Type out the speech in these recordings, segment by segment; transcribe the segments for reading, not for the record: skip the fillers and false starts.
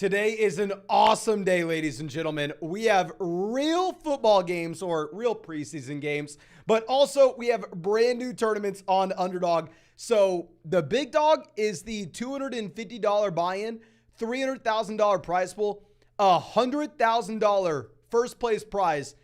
Today is an awesome day, ladies and gentlemen. We have real football games or real preseason games, but also we have brand new tournaments on Underdog. So the big dog is the $250 buy-in, $300,000 prize pool, $100,000 first place prize.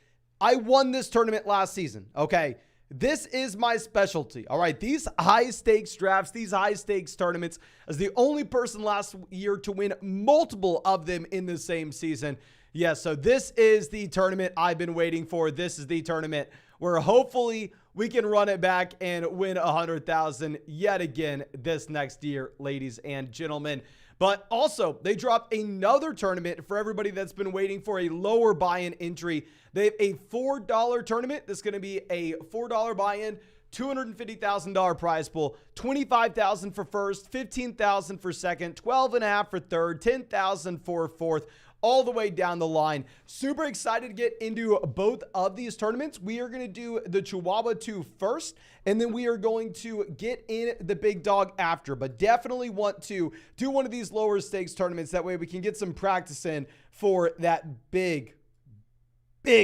I won this tournament last season, okay? This is my specialty, all right? These high-stakes drafts, these high-stakes tournaments, as the only person last year to win multiple of them in the same season. Yes, so this is the tournament I've been waiting for. This is the tournament where hopefully we can run it back and win 100,000 yet again this next year, ladies and gentlemen. But also, they dropped another tournament for everybody that's been waiting for a lower buy-in entry. They have a $4 tournament. This is going to be a $4 buy-in, $250,000 prize pool, $25,000 for first, $15,000 for second, $12,500 for third, $10,000 for fourth, all the way down the line. Super excited to get into both of these tournaments. We are going to do the Chihuahua 2 first, and then we are going to get in the big dog after. But definitely want to do one of these lower stakes tournaments. That way we can get some practice in for that big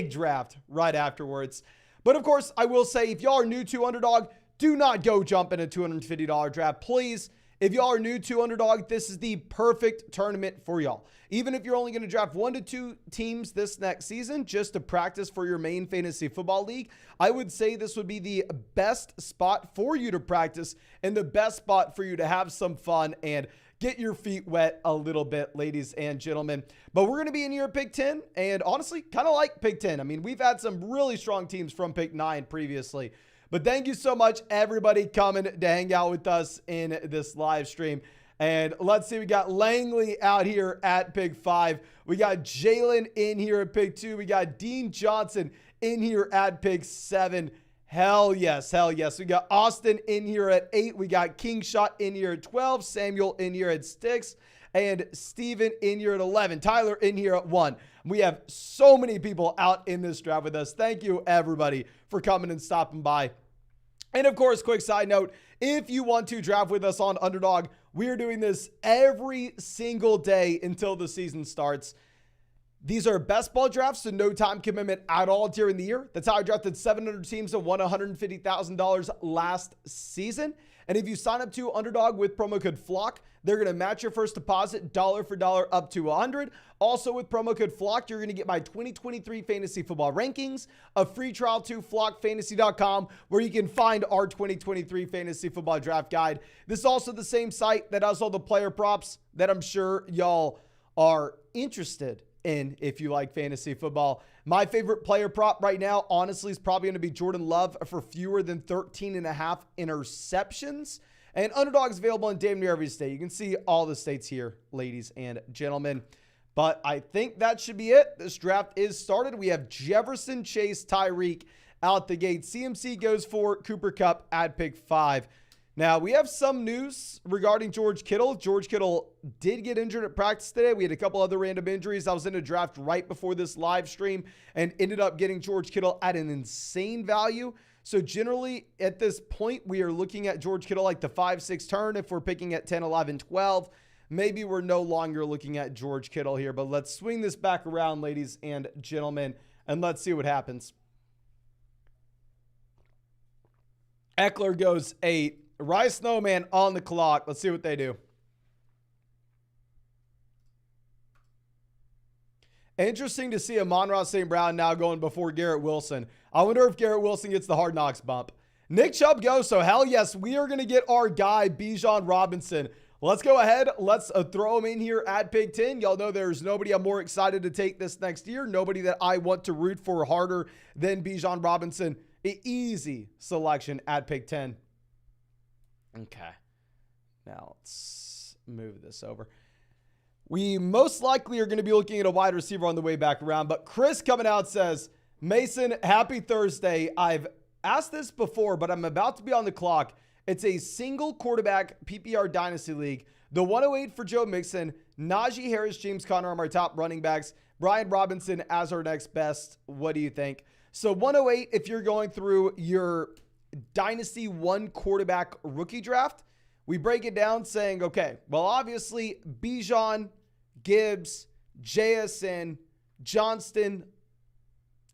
draft right afterwards. But of course, I will say, if y'all are new to Underdog, do not go jump in a $250 draft, please. If y'all are new to Underdog, this is the perfect tournament for y'all. Even if you're only going to draft 1 to 2 teams this next season just to practice for your main fantasy football league, I would say this would be the best spot for you to practice and the best spot for you to have some fun and get your feet wet a little bit, ladies and gentlemen. But we're going to be in here at pick 10, and honestly, kind of like pick 10. I mean, we've had some really strong teams from pick 9 previously. But thank you so much, everybody, coming to hang out with us in this live stream. And let's see, we got Langley out here at pick 5. We got Jalen in here at pick 2. We got Dean Johnson in here at pick 7. Hell yes, hell yes. We got Austin in here at 8. We got King Shot in here at 12. Samuel in here at 6. And Steven in here at 11. Tyler in here at 1. We have so many people out in this draft with us. Thank you, everybody, for coming and stopping by. And of course, quick side note, if you want to draft with us on Underdog, we are doing this every single day until the season starts. These are best ball drafts, so no time commitment at all during the year. That's how I drafted 700 teams and won $150,000 last season. And if you sign up to Underdog with promo code FLOCK, they're going to match your first deposit dollar for dollar up to $100. Also with promo code FLOCK, you're going to get my 2023 fantasy football rankings, a free trial to flockfantasy.com, where you can find our 2023 fantasy football draft guide. This is also the same site that has all the player props that I'm sure y'all are interested in if you like fantasy football. My favorite player prop right now, honestly, is probably going to be Jordan Love for fewer than 13.5 interceptions. And Underdog is available in damn near every state. You can see all the states here, ladies and gentlemen. But I think that should be it. This draft is started. We have Jefferson, Chase, Tyreek out the gate. CMC goes for Cooper Kupp at pick 5. Now, we have some news regarding George Kittle. George Kittle did get injured at practice today. We had a couple other random injuries. I was in a draft right before this live stream and ended up getting George Kittle at an insane value. So generally, at this point, we are looking at George Kittle like the 5-6 turn. If we're picking at 10, 11, 12, maybe we're no longer looking at George Kittle here. But let's swing this back around, ladies and gentlemen, and let's see what happens. Eckler goes 8. Rice Snowman on the clock. Let's see what they do. Interesting to see Amon-Ra St. Brown now going before Garrett Wilson. I wonder if Garrett Wilson gets the Hard Knocks bump. Nick Chubb goes, so hell yes, we are going to get our guy, Bijan Robinson. Let's go ahead. Let's throw him in here at pick 10. Y'all know there's nobody I'm more excited to take this next year. Nobody that I want to root for harder than Bijan Robinson. An easy selection at pick 10. Okay. Now let's move this over. We most likely are going to be looking at a wide receiver on the way back around, but Chris coming out says, Mason, happy Thursday. I've asked this before, but I'm about to be on the clock. It's a single quarterback PPR Dynasty League. The 108 for Joe Mixon, Najee Harris, James Conner are my top running backs. Brian Robinson as our next best. What do you think? So 108, if you're going through your Dynasty 1 quarterback rookie draft, we break it down saying, okay, well, obviously Bijan Gibbs, JSN, Johnston,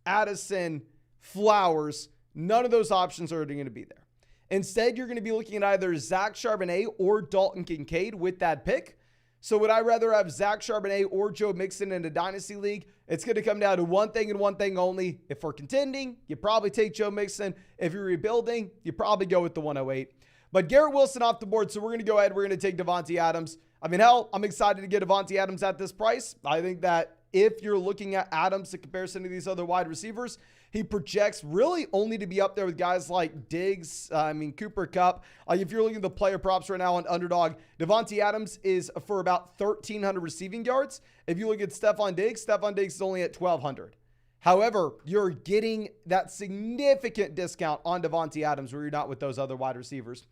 Addison, Flowers. None of those options are going to be there. Instead, you're going to be looking at either Zach Charbonnet or Dalton Kincaid with that pick. So would I rather have Zach Charbonnet or Joe Mixon in a dynasty league? It's going to come down to one thing and one thing only. If we're contending, you probably take Joe Mixon. If you're rebuilding, you probably go with the 108. But Garrett Wilson off the board, so we're going to go ahead. We're going to take Davante Adams. I mean, hell, I'm excited to get Davante Adams at this price. I think that if you're looking at Adams in comparison to these other wide receivers, he projects really only to be up there with guys like Diggs, Cooper Kupp. If you're looking at the player props right now on Underdog, Davante Adams is for about 1,300 receiving yards. If you look at Stephon Diggs is only at 1,200. However, you're getting that significant discount on Davante Adams where you're not with those other wide receivers.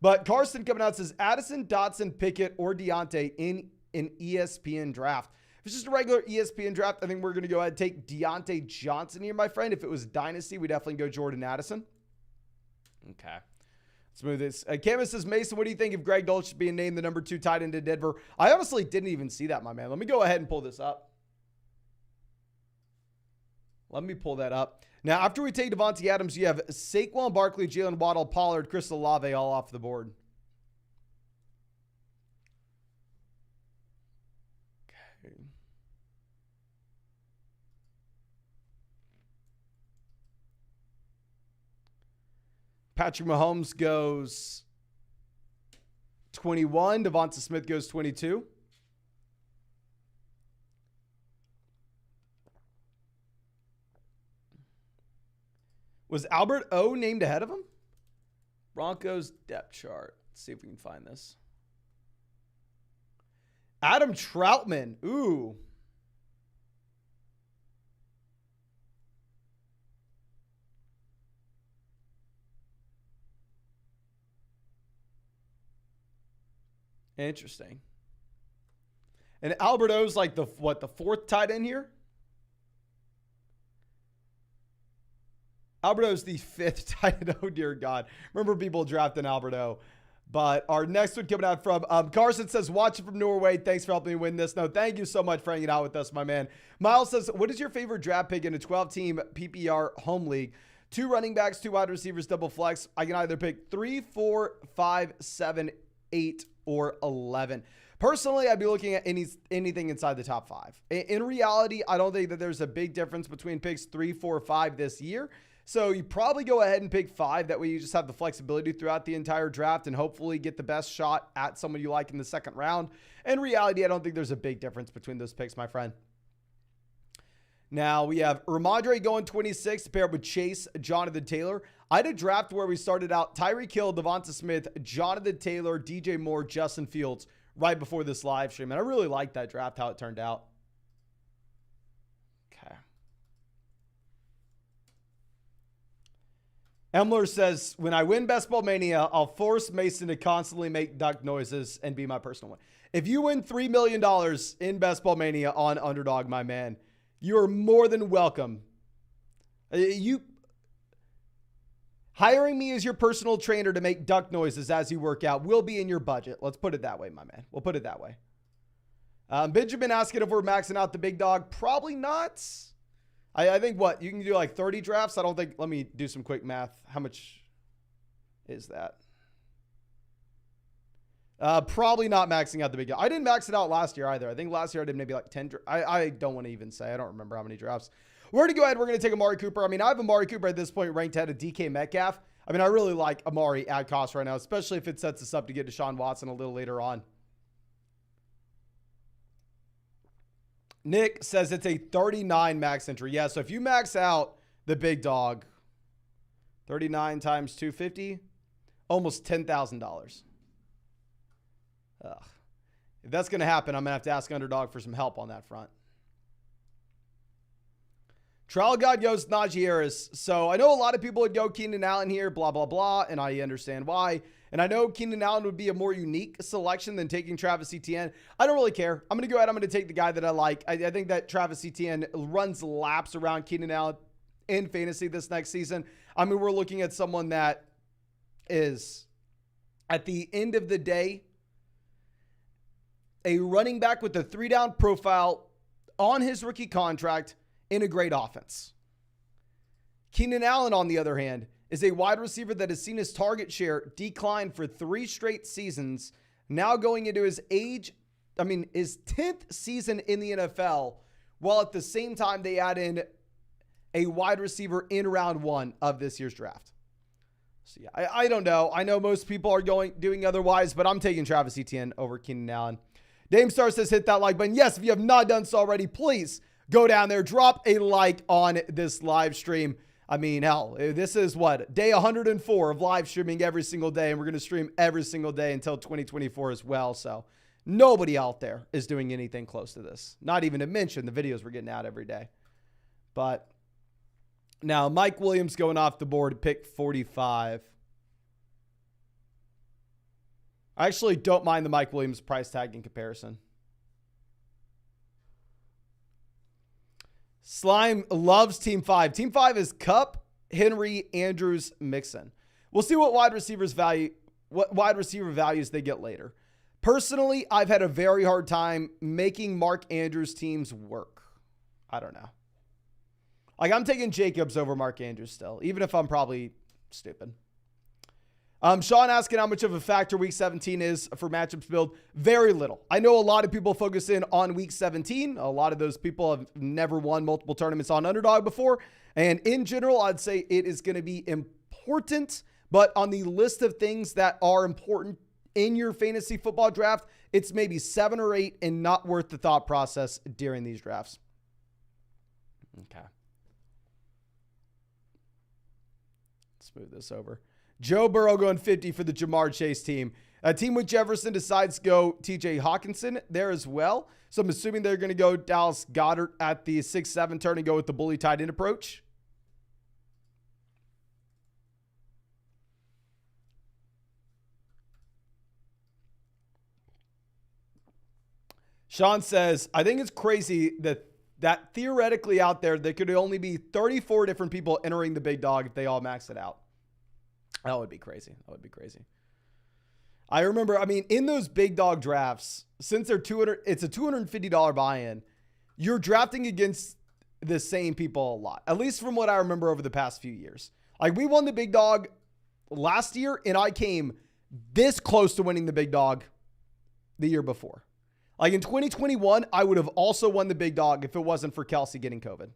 But Carson coming out says Addison, Dotson, Pickett, or Deontay in an ESPN draft. If it's just a regular ESPN draft, I think we're going to go ahead and take Deontay Johnson here, my friend. If it was Dynasty, we definitely go Jordan Addison. Okay. Let's move this. Canvas says, Mason, what do you think of Greg Dulcich being named the number 2 tight end to Denver? I honestly didn't even see that, my man. Let me go ahead and pull this up. Let me pull that up. Now, after we take Davante Adams, you have Saquon Barkley, Jalen Waddle, Pollard, Chris Olave all off the board. Okay. Patrick Mahomes goes 21. Devonta Smith goes 22. Was Albert O named ahead of him? Broncos depth chart. Let's see if we can find this. Adam Troutman. Ooh. Interesting. And Albert O's like the 4th tight end here? Alberto's the 5th tight end. Oh, dear God. Remember people drafting Alberto. But our next one coming out from Carson says, watching from Norway. Thanks for helping me win this. No, thank you so much for hanging out with us, my man. Miles says, what is your favorite draft pick in a 12-team PPR home league? 2 running backs, 2 wide receivers, double flex. I can either pick 3, 4, 5, 7, 8, or 11. Personally, I'd be looking at anything inside the top 5. In reality, I don't think that there's a big difference between picks 3, 4, 5 this year. So you probably go ahead and pick 5. That way you just have the flexibility throughout the entire draft and hopefully get the best shot at someone you like in the 2nd round. In reality, I don't think there's a big difference between those picks, my friend. Now we have Ramondre going 26 to pair up with Chase, Jonathan Taylor. I had a draft where we started out Tyreek Hill, Devonta Smith, Jonathan Taylor, DJ Moore, Justin Fields right before this live stream. And I really liked that draft, how it turned out. Okay. Emler says, when I win Best Ball Mania, I'll force Mason to constantly make duck noises and be my personal one. If you win $3 million in Best Ball Mania on Underdog, my man, you are more than welcome. Hiring me as your personal trainer to make duck noises as you work out will be in your budget. Let's put it that way, my man. We'll put it that way. Benjamin asking if we're maxing out the big dog. Probably not. I think what? You can do like 30 drafts. I don't think. Let me do some quick math. How much is that? Probably not maxing out the big dog. I didn't max it out last year either. I think last year I did maybe like 10. I don't want to even say. I don't remember how many drafts. We're going to go ahead. We're going to take Amari Cooper. I mean, I have Amari Cooper at this point ranked ahead of DK Metcalf. I mean, I really like Amari at cost right now, especially if it sets us up to get Deshaun Watson a little later on. Nick says it's a 39 max entry. Yeah, so if you max out the big dog, 39 times 250, almost $10,000. If that's going to happen, I'm going to have to ask Underdog for some help on that front. Trial God goes Najee Harris. So I know a lot of people would go Keenan Allen here, blah, blah, blah, and I understand why. And I know Keenan Allen would be a more unique selection than taking Travis Etienne. I don't really care. I'm going to go ahead. I'm going to take the guy that I like. I think that Travis Etienne runs laps around Keenan Allen in fantasy this next season. I mean, we're looking at someone that is, at the end of the day, a running back with a 3-down profile on his rookie contract in a great offense. Keenan Allen, on the other hand, is a wide receiver that has seen his target share decline for 3 straight seasons, now going into his 10th season in the NFL, while at the same time they add in a wide receiver in round 1 of this year's draft. So yeah, I don't know. I know most people are doing otherwise, but I'm taking Travis Etienne over Keenan Allen. Dame Star says hit that like button. Yes, if you have not done so already, please go down there, drop a like on this live stream. I mean, hell, this is what? Day 104 of live streaming every single day, and we're going to stream every single day until 2024 as well. So nobody out there is doing anything close to this. Not even to mention the videos we're getting out every day. But now Mike Williams going off the board, pick 45. I actually don't mind the Mike Williams price tag in comparison. Slime loves Team 5. Team 5 is Cup, Henry, Andrews, Mixon. We'll see what wide receiver values they get later. Personally, I've had a very hard time making Mark Andrews teams work. I don't know. Like, I'm taking Jacobs over Mark Andrews still, even if I'm probably stupid. Sean asking how much of a factor week 17 is for matchups build. Very little. I know a lot of people focus in on week 17. A lot of those people have never won multiple tournaments on Underdog before. And in general, I'd say it is going to be important. But on the list of things that are important in your fantasy football draft, it's maybe 7 or 8 and not worth the thought process during these drafts. Okay. Let's move this over. Joe Burrow going 50 for the Jamar Chase team. A team with Jefferson decides to go TJ Hawkinson there as well. So I'm assuming they're going to go Dallas Goedert at the 6-7 turn and go with the bully tight end approach. Sean says, I think it's crazy that theoretically out there, there could only be 34 different people entering the big dog if they all max it out. That would be crazy. That would be crazy. I remember, in those big dog drafts, since they're it's a $250 buy-in, you're drafting against the same people a lot, at least from what I remember over the past few years. Like, we won the big dog last year, and I came this close to winning the big dog the year before. Like, in 2021, I would have also won the big dog if it wasn't for Kelsey getting COVID.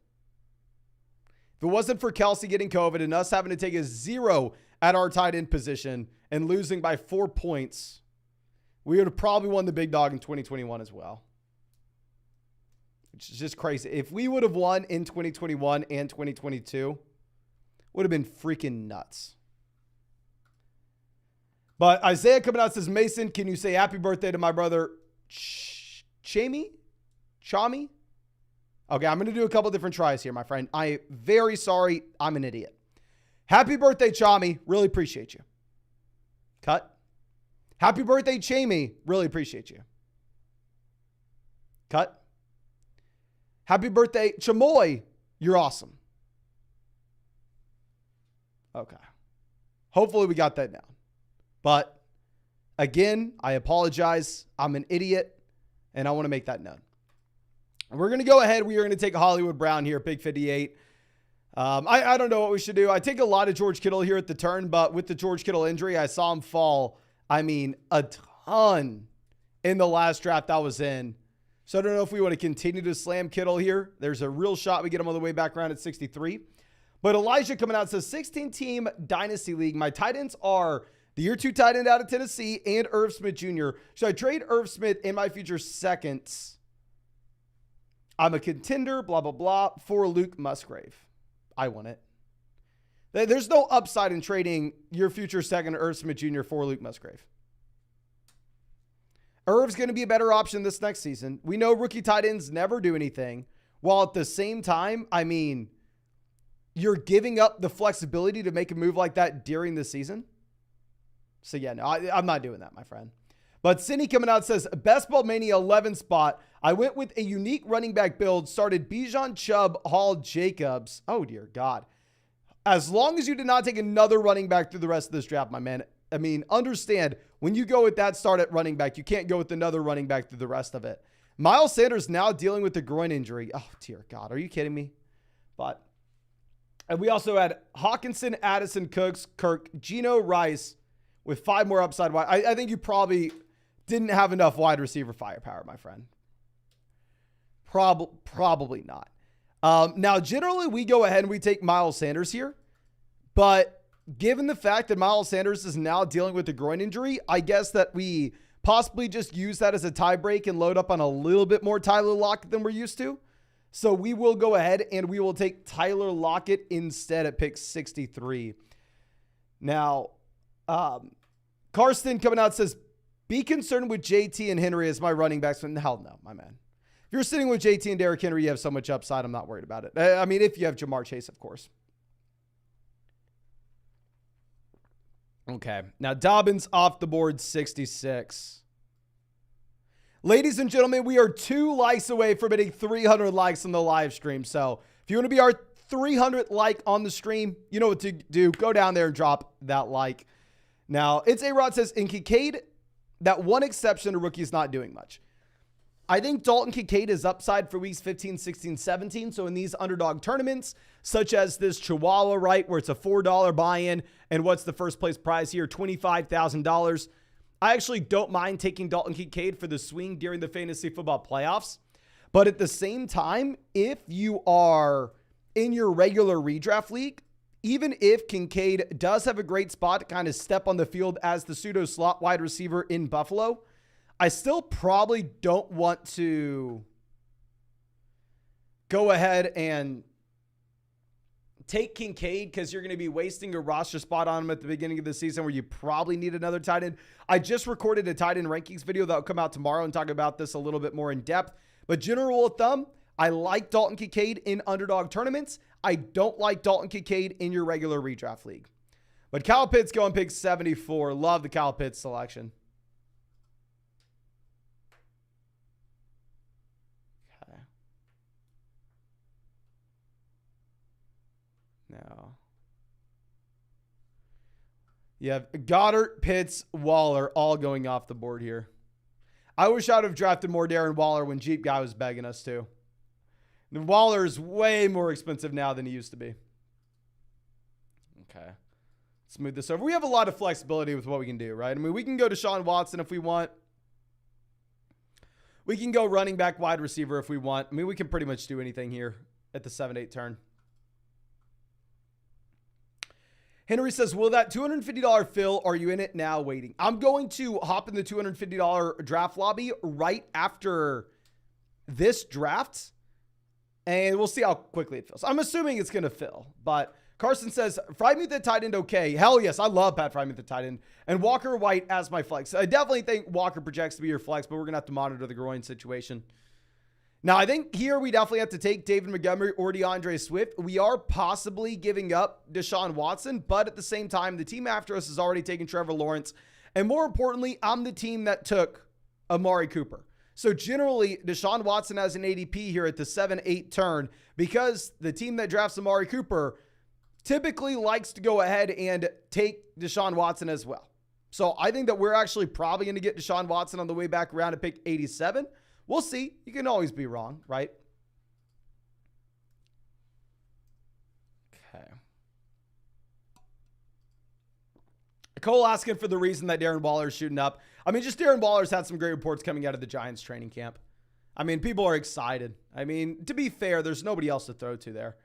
If it wasn't for Kelsey getting COVID and us having to take a 0 at our tight end position and losing by 4 points, we would have probably won the big dog in 2021 as well. Which is just crazy. If we would have won in 2021 and 2022, would have been freaking nuts. But Isaiah coming out says, Mason, can you say happy birthday to my brother Chami? Okay, I'm going to do a couple different tries here, my friend. I'm very sorry. I'm an idiot. Happy birthday, Chami. Really appreciate you. Cut. Happy birthday, Chami. Really appreciate you. Cut. Happy birthday, Chamoy. You're awesome. Okay. Hopefully we got that down. But again, I apologize. I'm an idiot, and I want to make that known. We're going to go ahead. We are going to take Hollywood Brown here, pick 58. I don't know what we should do. I take a lot of George Kittle here at the turn, but with the George Kittle injury, I saw him fall, a ton in the last draft I was in. So I don't know if we want to continue to slam Kittle here. There's a real shot we get him on the way back around at 63. But Elijah coming out says 16-team Dynasty League. My tight ends are the year 2 tight end out of Tennessee and Irv Smith Jr. Should I trade Irv Smith in my future seconds? I'm a contender, blah, blah, blah, for Luke Musgrave. I want it. There's no upside in trading your future second Irv Smith Jr. for Luke Musgrave. Irv's going to be a better option this next season. We know rookie tight ends never do anything, while at the same time, you're giving up the flexibility to make a move like that during the season. So yeah, no, I'm not doing that, my friend. But Cindy coming out says, Best Ball Mania 11 spot. I went with a unique running back build, started Bijan, Chubb, Hall, Jacobs. Oh, dear God. As long as you did not take another running back through the rest of this draft, my man, I mean, understand when you go with that start at running back, you can't go with another running back through the rest of it. Miles Sanders now dealing with the groin injury. Oh, dear God. Are you kidding me? But and we also had Hawkinson, Addison, Cooks, Kirk, Geno, Rice with 5 more upside wide. I think you probably didn't have enough wide receiver firepower, my friend. Probably not. Now, generally, we go ahead and we take Miles Sanders here. But given the fact that Miles Sanders is now dealing with a groin injury, I guess that we possibly just use that as a tie break and load up on a little bit more Tyler Lockett than we're used to. So we will go ahead and we will take Tyler Lockett instead at pick 63. Now, Karsten coming out says, be concerned with JT and Henry as my running backs. Hell no, my man. If you're sitting with JT and Derrick Henry, you have so much upside. I'm not worried about it. I mean, if you have Jamar Chase, of course. Okay. Now, Dobbins off the board, 66. Ladies and gentlemen, we are 2 likes away from hitting 300 likes on the live stream. So if you want to be our 300th like on the stream, you know what to do. Go down there and drop that like. Now, it's A-Rod says, in Kincaid, that one exception, a rookie is not doing much. I think Dalton Kincaid is upside for weeks 15, 16, 17. So in these underdog tournaments, such as this Chihuahua, right, where it's a $4 buy-in, and what's the first place prize here? $25,000. I actually don't mind taking Dalton Kincaid for the swing during the fantasy football playoffs. But at the same time, if you are in your regular redraft league, even if Kincaid does have a great spot to kind of step on the field as the pseudo slot wide receiver in Buffalo, I still probably don't want to go ahead and take Kincaid because you're going to be wasting a roster spot on him at the beginning of the season where you probably need another tight end. I just recorded a tight end rankings video that will come out tomorrow and talk about this a little bit more in depth. But general rule of thumb, I like Dalton Kincaid in underdog tournaments. I don't like Dalton Kincaid in your regular redraft league. But Kyle Pitts going pick 74. Love the Kyle Pitts selection. Okay. Now, you have Goddard, Pitts, Waller all going off the board here. I wish I would have drafted more Darren Waller when Jeep Guy was begging us to. And Waller is way more expensive now than he used to be. Okay. Smooth this over. We have a lot of flexibility with what we can do, right? I mean, we can go to Deshaun Watson if we want. We can go running back, wide receiver if we want. I mean, we can pretty much do anything here at the 7-8 turn. Henry says, will that $250 fill? Are you in it now waiting? I'm going to hop in the $250 draft lobby right after this draft, and we'll see how quickly it fills. I'm assuming it's going to fill, but Carson says, Freiermuth at tight end, okay. Hell yes, I love Pat Freiermuth at tight end, and Walker White as my flex. I definitely think Walker projects to be your flex, but we're going to have to monitor the groin situation. Now, I think here we definitely have to take David Montgomery or DeAndre Swift. We are possibly giving up Deshaun Watson, but at the same time, the team after us has already taken Trevor Lawrence. And more importantly, I'm the team that took Amari Cooper. So generally, Deshaun Watson has an ADP here at the 7-8 turn because the team that drafts Amari Cooper typically likes to go ahead and take Deshaun Watson as well. So I think that we're actually probably going to get Deshaun Watson on the way back around to pick 87. We'll see. You can always be wrong, right? Okay. Cole asking for the reason that Darren Waller is shooting up. I mean, just Darren Waller's had some great reports coming out of the Giants training camp. I mean, people are excited. I mean, to be fair, there's nobody else to throw to there.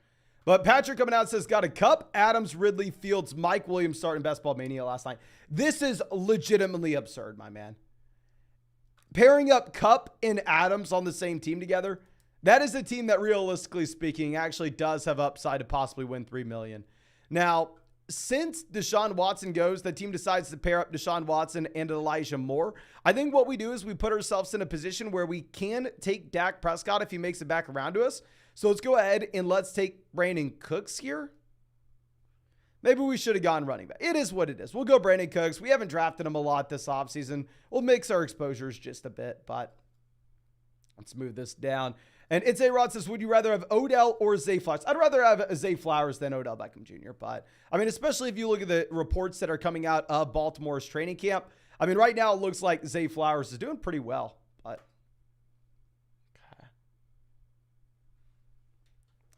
But Patrick coming out says, got a Cup, Adams, Ridley, Fields, Mike Williams starting Best Ball Mania last night. This is legitimately absurd, my man. Pairing up Cup and Adams on the same team together, that is a team that realistically speaking actually does have upside to possibly win $3 million. Now, since Deshaun Watson goes, the team decides to pair up Deshaun Watson and Elijah Moore. I think what we do is we put ourselves in a position where we can take Dak Prescott if he makes it back around to us. So let's go ahead and let's take Brandon Cooks here. Maybe we should have gone running back. It is what it is. We'll go Brandon Cooks. We haven't drafted him a lot this offseason. We'll mix our exposures just a bit, but Let's move this down. And It's A Rod says, would you rather have Odell or Zay Flowers? I'd rather have Zay Flowers than Odell Beckham Jr. But, I mean, especially if you look at the reports that are coming out of Baltimore's training camp. I mean, right now it looks like Zay Flowers is doing pretty well. But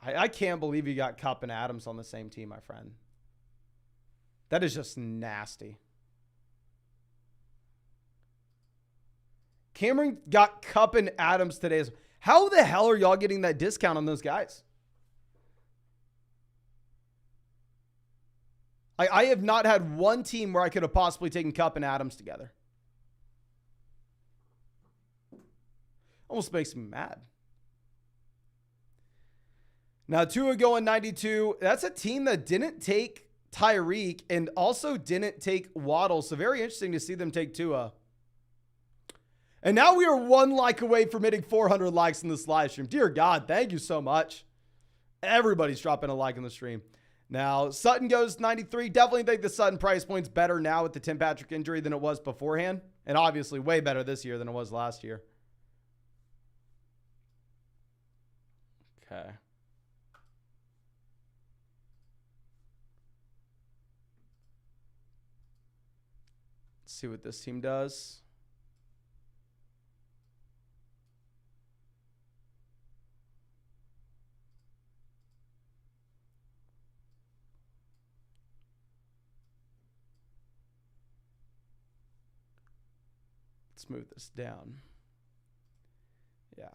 I can't believe you got Kupp and Adams on the same team, my friend. That is just nasty. Cameron got Kupp and Adams today. How the hell are y'all getting that discount on those guys? I have not had one team where I could have possibly taken Kupp and Adams together. Almost makes me mad. Now, Tua going 92. That's a team that didn't take Tyreek and also didn't take Waddle. So very interesting to see them take Tua. And now we are 1 like away from hitting 400 likes in this live stream. Dear God, thank you so much. Everybody's dropping a like in the stream. Now, Sutton goes 93. Definitely think the Sutton price point's better now with the Tim Patrick injury than it was beforehand. And obviously way better this year than it was last year. Okay. Let's see what this team does. Let's move this down. Yeah.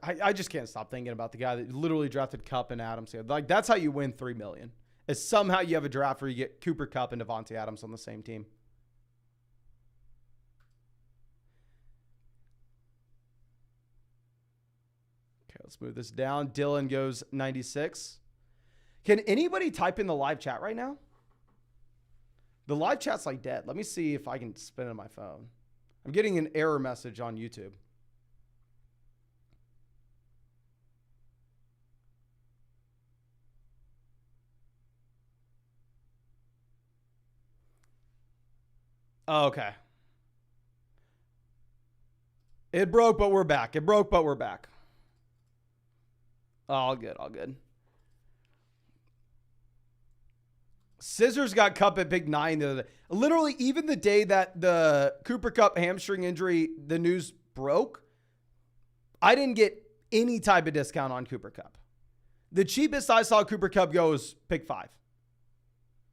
I just can't stop thinking about the guy that literally drafted Kupp and Adams. Like, that's how you win $3 million. Is somehow you have a draft where you get Cooper Kupp and Devontae Adams on the same team. Okay, let's move this down. Dylan goes 96. Can anybody type in the live chat right now? The live chat's like dead. Let me see if I can spin it on my phone. I'm getting an error message on YouTube. Oh, okay. It broke, but we're back. It broke, but we're back. All good, all good. Scissors got Kupp at Big 9 the other day. Literally, even the day that the Cooper Kupp hamstring injury, the news broke, I didn't get any type of discount on Cooper Kupp. The cheapest I saw Cooper Kupp go was pick 5.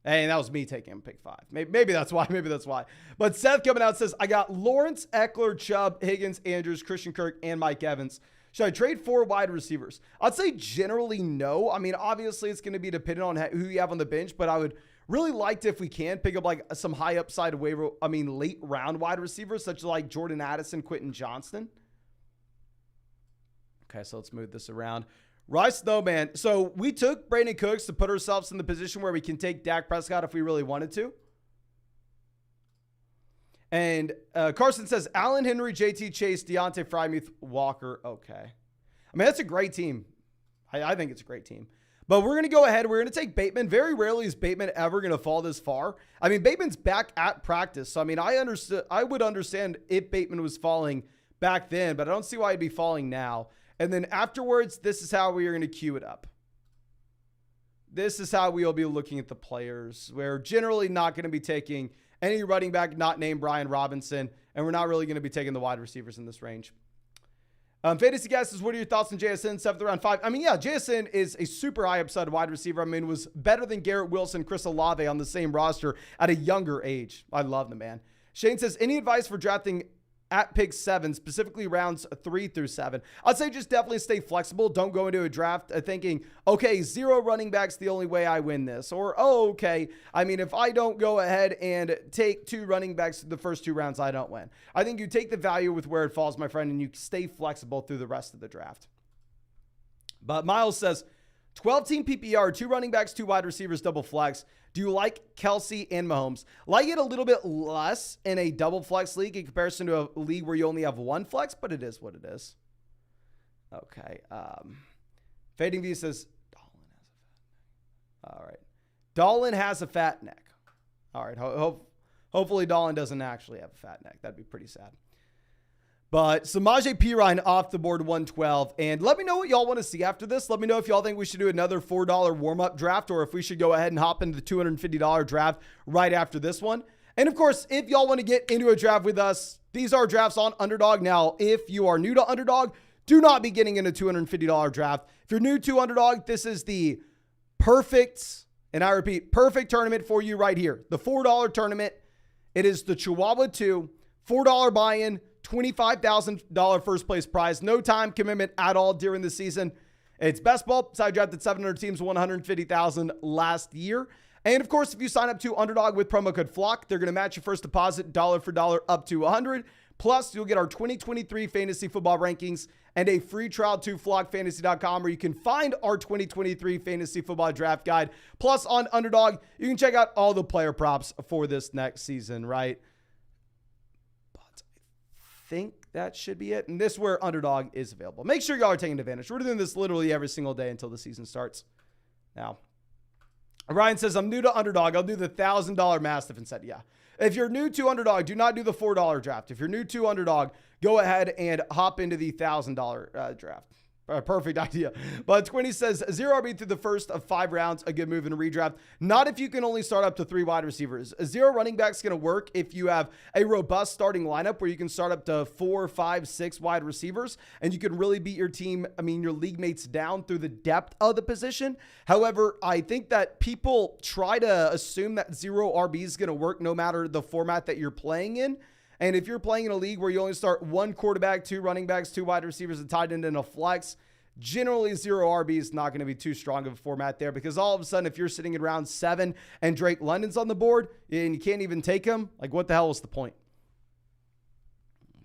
And that was me taking him pick 5. Maybe that's why. Maybe that's why. But Seth coming out says, I got Lawrence, Eckler, Chubb, Higgins, Andrews, Christian Kirk, and Mike Evans. Should I trade 4 wide receivers? I'd say generally no. I mean, obviously it's going to be dependent on who you have on the bench, but I would really like to, if we can, pick up like some high upside late round wide receivers, such as like Jordan Addison, Quentin Johnston. Okay, so let's move this around. Rice Snowman. So we took Brandon Cooks to put ourselves in the position where we can take Dak Prescott if we really wanted to. And Carson says, Allen Henry, JT Chase, Deontay Freiermuth, Walker. Okay. I mean, that's a great team. I think it's a great team. But we're going to go ahead. We're going to take Bateman. Very rarely is Bateman ever going to fall this far. I mean, Bateman's back at practice. So, I mean, I would understand if Bateman was falling back then, but I don't see why he'd be falling now. And then afterwards, this is how we are going to queue it up. This is how we will be looking at the players. We're generally not going to be taking any running back not named Brian Robinson, and we're not really going to be taking the wide receivers in this range. Fantasy guys says, what are your thoughts on JSN, 7th round 5? I mean, yeah, JSN is a super high upside wide receiver. I mean, was better than Garrett Wilson, Chris Olave on the same roster at a younger age. I love the man. Shane says, any advice for drafting at pick 7, specifically rounds 3 through 7? I'd say just definitely stay flexible. Don't go into a draft thinking, okay, 0 running backs the only way I win this. Or, oh, okay, I mean, if I don't go ahead and take 2 running backs the first 2 rounds, I don't win. I think you take the value with where it falls, my friend, and you stay flexible through the rest of the draft. But Miles says, 12-team PPR, 2 running backs, 2 wide receivers, double flex. Do you like Kelsey and Mahomes? Like it a little bit less in a double flex league in comparison to a league where you only have 1 flex, but it is what it is. Okay. Fading V says, Dolan has a fat neck. All right. Hopefully Dolan doesn't actually have a fat neck. That'd be pretty sad. But Samaje Perine off the board 112. And let me know what y'all want to see after this. Let me know if y'all think we should do another $4 warm-up draft or if we should go ahead and hop into the $250 draft right after this one. And of course, if y'all want to get into a draft with us, these are drafts on Underdog. Now, if you are new to Underdog, do not be getting in a $250 draft. If you're new to Underdog, this is the perfect, and I repeat, perfect tournament for you right here. The $4 tournament. It is the Chihuahua 2, $4 buy-in, $25,000 first place prize. No time commitment at all during the season. It's best ball. So I drafted 700 teams, 150,000 last year. And of course, if you sign up to Underdog with promo code FLOCK, they're going to match your first deposit dollar for dollar up to $100. Plus, you'll get our 2023 fantasy football rankings and a free trial to flockfantasy.com where you can find our 2023 fantasy football draft guide. Plus, on Underdog, you can check out all the player props for this next season, right? Think that should be it. And this is where Underdog is available. Make sure y'all are taking advantage. We're doing this literally every single day until the season starts. Now, Ryan says, I'm new to Underdog. I'll do the $1,000 Mastiff instead. Yeah. If you're new to Underdog, do not do the $4 draft. If you're new to Underdog, go ahead and hop into the $1,000 draft. Perfect idea. But 20 says 0 RB through the first of 5 rounds, a good move in a redraft. Not if you can only start up to 3 wide receivers. 0 running back's going to work if you have a robust starting lineup where you can start up to 4, 5, 6 wide receivers and you can really beat your team, your league mates down through the depth of the position. However, I think that people try to assume that 0 RB is going to work no matter the format that you're playing in. And if you're playing in a league where you only start 1 quarterback, 2 running backs, 2 wide receivers, a tight end, and a flex, generally 0 RB is not going to be too strong of a format there because all of a sudden, if you're sitting in round 7 and Drake London's on the board and you can't even take him, like what the hell is the point?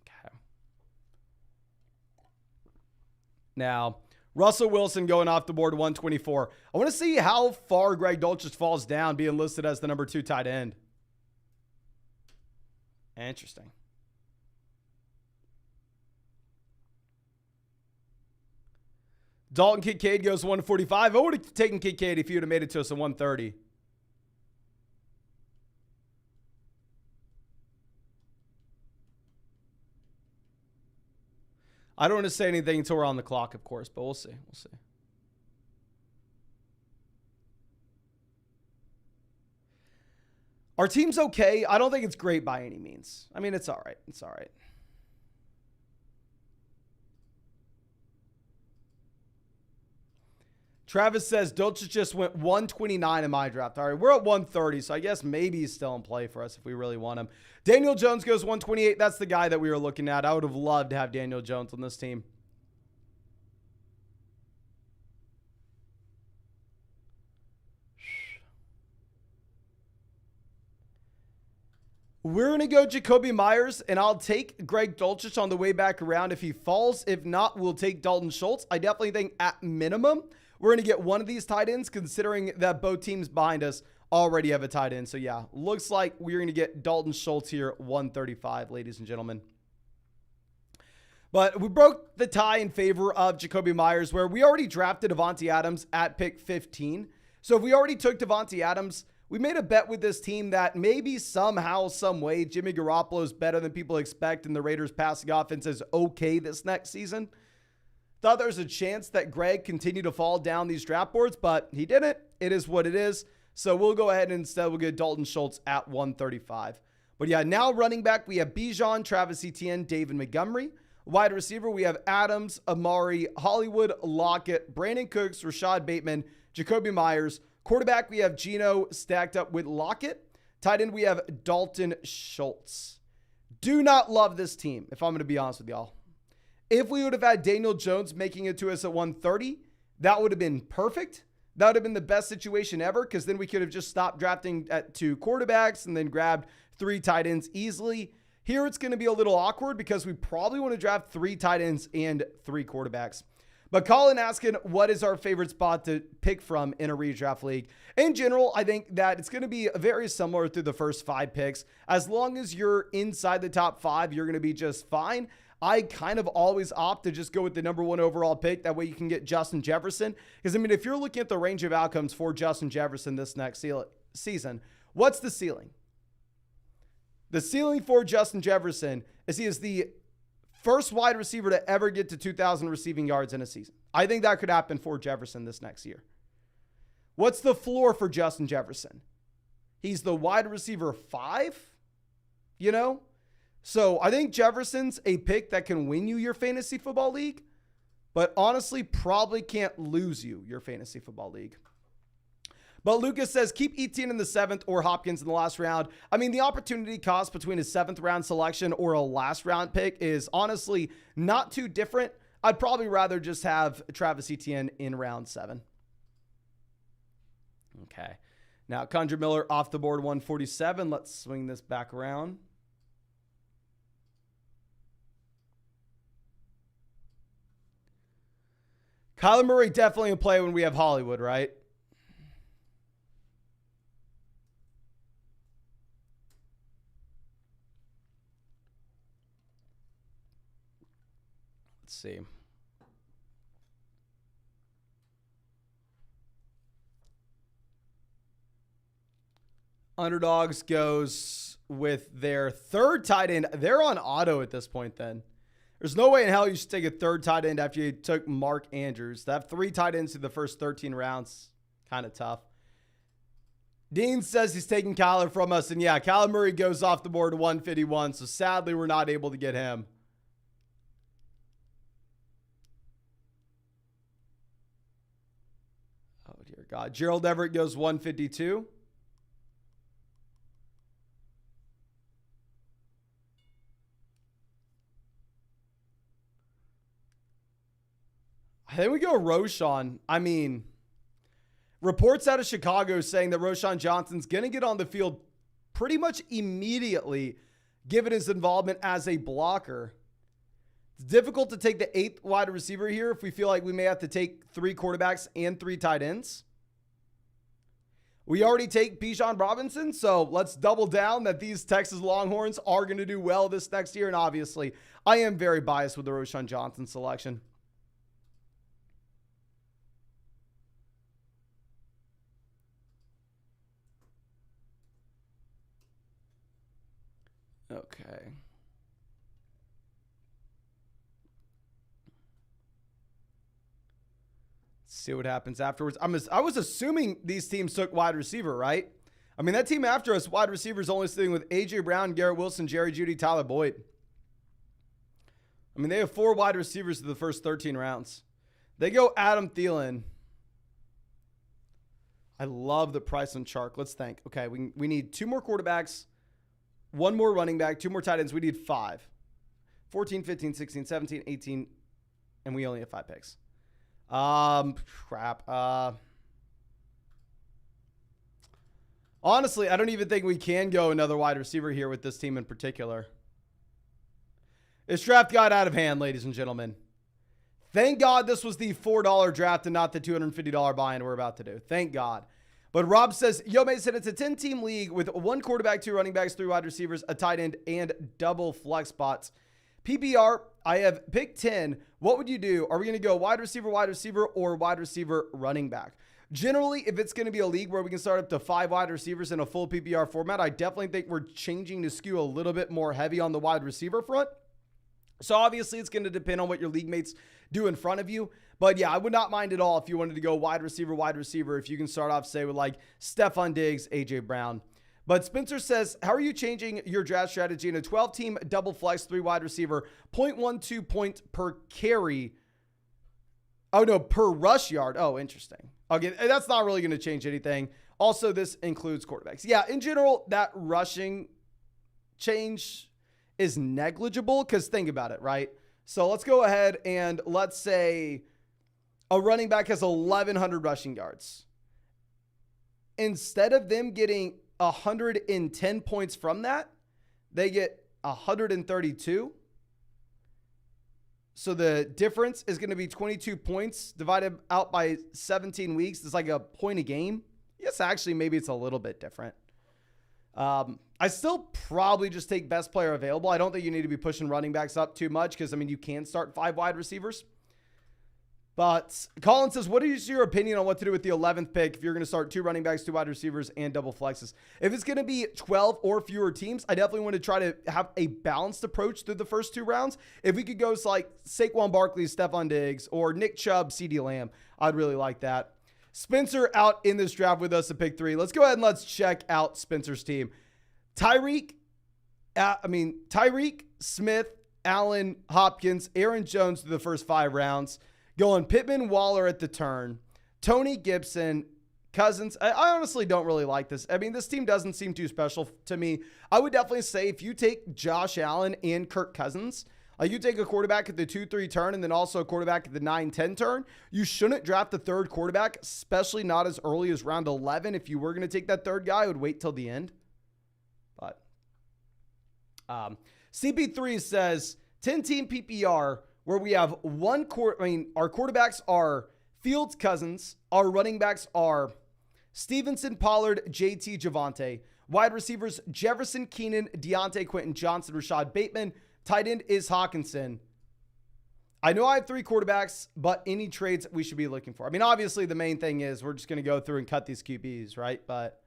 Okay. Now, Russell Wilson going off the board 124. I want to see how far Greg Dulcich falls down being listed as the number 2 tight end. Interesting. Dalton Kincaid goes 145. I would have taken Kincaid if you would have made it to us at 130. I don't want to say anything until we're on the clock, of course, but we'll see. We'll see. Our team's okay. I don't think it's great by any means. It's all right. It's all right. Travis says Dulcich just went 129 in my draft. All right, we're at 130, so I guess maybe he's still in play for us if we really want him. Daniel Jones goes 128. That's the guy that we were looking at. I would have loved to have Daniel Jones on this team. We're going to go Jacoby Myers, and I'll take Greg Dulcich on the way back around if he falls. If not, we'll take Dalton Schultz. I definitely think at minimum, we're going to get one of these tight ends, considering that both teams behind us already have a tight end. So, yeah, looks like we're going to get Dalton Schultz here, 135, ladies and gentlemen. But we broke the tie in favor of Jacoby Myers, where we already drafted Davante Adams at pick 15. So, if we already took Davante Adams, we made a bet with this team that maybe somehow, some way, Jimmy Garoppolo is better than people expect and the Raiders' passing offense is okay this next season. Thought there was a chance that Greg continued to fall down these draft boards, but he didn't. It is what it is. So we'll go ahead and instead we'll get Dalton Schultz at 135. But yeah, now running back, we have Bijan, Travis Etienne, David Montgomery. Wide receiver, we have Adams, Amari, Hollywood, Lockett, Brandon Cooks, Rashad Bateman, Jacoby Myers. Quarterback, we have Geno stacked up with Lockett. Tight end, we have Dalton Schultz. Do not love this team, if I'm going to be honest with y'all. If we would have had Daniel Jones making it to us at 130, that would have been perfect. That would have been the best situation ever because then we could have just stopped drafting at 2 quarterbacks and then grabbed 3 tight ends easily. Here it's going to be a little awkward because we probably want to draft 3 tight ends and 3 quarterbacks. But Colin asking, what is our favorite spot to pick from in a redraft league? In general, I think that it's going to be very similar through the first 5 picks. As long as you're inside the top 5, you're going to be just fine. I kind of always opt to just go with the number 1 overall pick. That way you can get Justin Jefferson. Because, if you're looking at the range of outcomes for Justin Jefferson this next season, what's the ceiling? The ceiling for Justin Jefferson is he is the first wide receiver to ever get to 2,000 receiving yards in a season. I think that could happen for Jefferson this next year. What's the floor for Justin Jefferson? He's the wide receiver 5, you know? So I think Jefferson's a pick that can win you your fantasy football league, but honestly probably can't lose you your fantasy football league. But Lucas says, keep Etienne in the 7th or Hopkins in the last round. I mean, the opportunity cost between a 7th round selection or a last round pick is honestly not too different. I'd probably rather just have Travis Etienne in round 7. Okay. Now, Condra Miller off the board, 147. Let's swing this back around. Kyler Murray definitely in play when we have Hollywood, right? Let's see. Underdogs goes with their 3rd tight end. They're on auto at this point then. There's no way in hell you should take a 3rd tight end after you took Mark Andrews. To have 3 tight ends through the first 13 rounds, kind of tough. Dean says he's taking Kyler from us. And yeah, Kyler Murray goes off the board to 151. So sadly, we're not able to get him. Oh, dear God. Gerald Everett goes 152. I think we go Roschon. I mean, reports out of Chicago saying that Roschon Johnson's going to get on the field pretty much immediately, given his involvement as a blocker. It's difficult to take the 8th wide receiver here if we feel like we may have to take 3 quarterbacks and 3 tight ends. We already take Bijan Robinson, so let's double down that these Texas Longhorns are going to do well this next year. And obviously, I am very biased with the Roschon Johnson selection. Okay. Let's see what happens afterwards. I was assuming these teams took wide receiver, right? I mean, that team after us, wide receivers only sitting with A.J. Brown, Garrett Wilson, Jerry Jeudy, Tyler Boyd. I mean, they have 4 wide receivers to the first 13 rounds. They go Adam Thielen. I love the price on Chark. Let's think. Okay, we need 2 more quarterbacks, 1 more running back, 2 more tight ends. We need 5. 14, 15, 16, 17, 18, and we only have 5 picks. Crap. Honestly, I don't even think we can go another wide receiver here with this team in particular. This draft got out of hand, ladies and gentlemen. Thank God this was the $4 draft and not the $250 buy-in we're about to do. Thank God. But Rob says, yo, Mason, it's a 10-team league with 1 quarterback, 2 running backs, 3 wide receivers, a tight end, and double flex spots. PPR, I have picked 10. What would you do? Are we going to go wide receiver, or wide receiver, running back? Generally, if it's going to be a league where we can start up to 5 wide receivers in a full PPR format, I definitely think we're changing to skew a little bit more heavy on the wide receiver front. So obviously, it's going to depend on what your league mates do in front of you. But yeah, I would not mind at all if you wanted to go wide receiver, if you can start off, say, with like Stephon Diggs, A.J. Brown. But Spencer says, how are you changing your draft strategy in a 12-team double flex 3 wide receiver, 0.12 points per carry? Oh, no, per rush yard. Oh, interesting. Okay, that's not really going to change anything. Also, this includes quarterbacks. Yeah, in general, that rushing change is negligible because think about it, right? So let's go ahead and let's say a running back has 1,100 rushing yards. Instead of them getting 110 points from that, they get 132. So the difference is going to be 22 points divided out by 17 weeks. It's like a point a game. Yes, actually, maybe it's a little bit different. I still probably just take best player available. I don't think you need to be pushing running backs up too much because, I mean, you can start 5 wide receivers. But Colin says, what is your opinion on what to do with the 11th pick if you're going to start 2 running backs, 2 wide receivers, and double flexes? If it's going to be 12 or fewer teams, I definitely want to try to have a balanced approach through the first 2 rounds. If we could go like Saquon Barkley, Stephon Diggs, or Nick Chubb, CeeDee Lamb, I'd really like that. Spencer out in this draft with us at pick 3. Let's go ahead and let's check out Spencer's team. Tyreek, Smith, Allen, Hopkins, Aaron Jones through the first 5 rounds. Going Pittman, Waller at the turn. Tony Gibson, Cousins. I honestly don't really like this. I mean, this team doesn't seem too special to me. I would definitely say if you take Josh Allen and Kirk Cousins, you take a quarterback at the 2-3 turn and then also a quarterback at the 9-10 turn, you shouldn't draft the third quarterback, especially not as early as round 11. If you were going to take that third guy, I would wait till the end. But CP3 says 10-team PPR where we have our quarterbacks are Fields, Cousins. Our running backs are Stevenson, Pollard, JT, Javonte. Wide receivers, Jefferson, Keenan, Deontay, Quentin Johnson, Rashad Bateman. Tight end is Hawkinson. I know I have 3 quarterbacks, but any trades we should be looking for. I mean, obviously the main thing is we're just going to go through and cut these QBs, right? But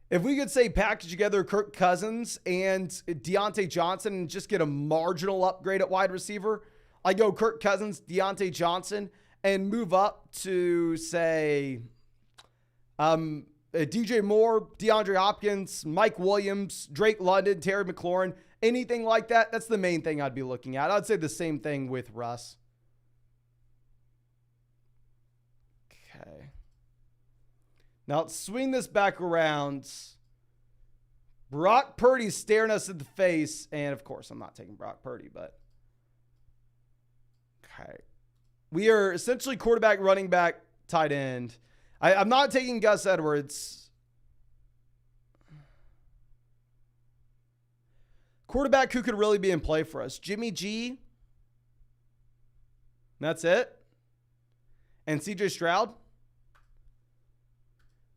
if we could say package together Kirk Cousins and Deontay Johnson and just get a marginal upgrade at wide receiver, I go Kirk Cousins, Deontay Johnson, and move up to, say, DJ Moore, DeAndre Hopkins, Mike Williams, Drake London, Terry McLaurin, anything like that. That's the main thing I'd be looking at. I'd say the same thing with Russ. Okay. Now let's swing this back around. Brock Purdy's staring us in the face. And of course, I'm not taking Brock Purdy, but okay. We are essentially quarterback, running back, tight end. I'm not taking Gus Edwards. Quarterback who could really be in play for us. Jimmy G. That's it. And CJ Stroud.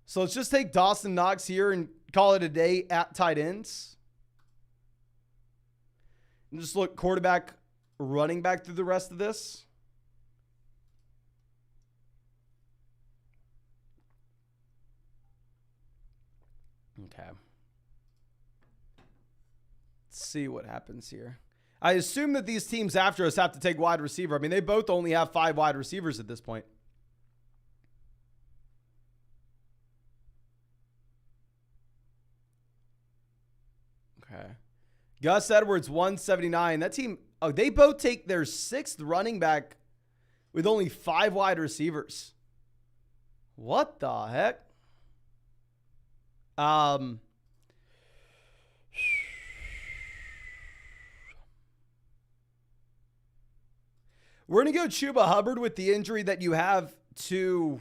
So let's just take Dawson Knox here and call it a day at tight ends. And just look quarterback, running back through the rest of this. Okay. Let's see what happens here. I assume that these teams after us have to take wide receiver. I mean, they both only have 5 wide receivers at this point. Okay. Gus Edwards, 179. That team, they both take their 6th running back with only 5 wide receivers. What the heck? We're going to go Chuba Hubbard with the injury that you have to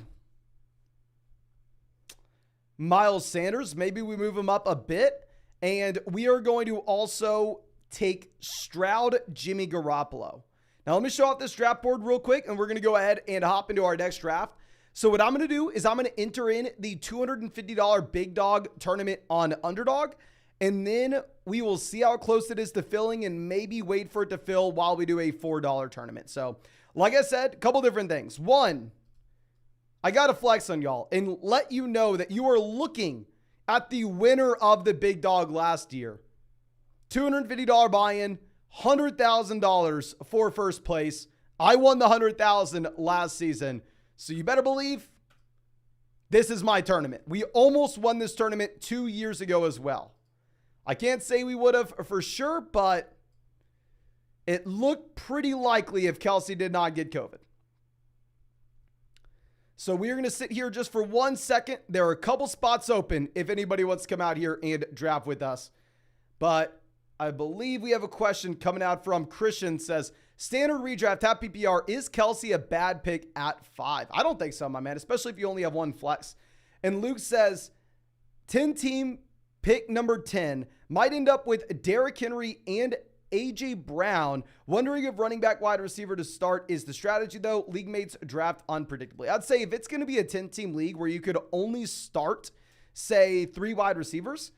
Miles Sanders. Maybe we move him up a bit. And we are going to also take Stroud, Jimmy Garoppolo. Now, let me show off this draft board real quick, and we're going to go ahead and hop into our next draft. So what I'm going to do is I'm going to enter in the $250 Big Dog tournament on Underdog, and then we will see how close it is to filling and maybe wait for it to fill while we do a $4 tournament. So, like I said, a couple different things. One, I got to flex on y'all and let you know that you are looking at the winner of the Big Dog last year. $250 buy-in, $100,000 for first place. I won the $100,000 last season. So you better believe this is my tournament. We almost won this tournament 2 years ago as well. I can't say we would have for sure, but it looked pretty likely if Kelsey did not get COVID. So we're going to sit here just for 1 second. There are a couple spots open if anybody wants to come out here and draft with us. But I believe we have a question coming out from Christian. Says, standard redraft, half PPR, is Kelsey a bad pick at 5? I don't think so, my man, especially if you only have 1 flex. And Luke says, 10-team pick number 10 might end up with Derrick Henry and A.J. Brown. Wondering if running back, wide receiver to start is the strategy, though. League mates draft unpredictably. I'd say if it's going to be a 10-team league where you could only start, say, 3 wide receivers,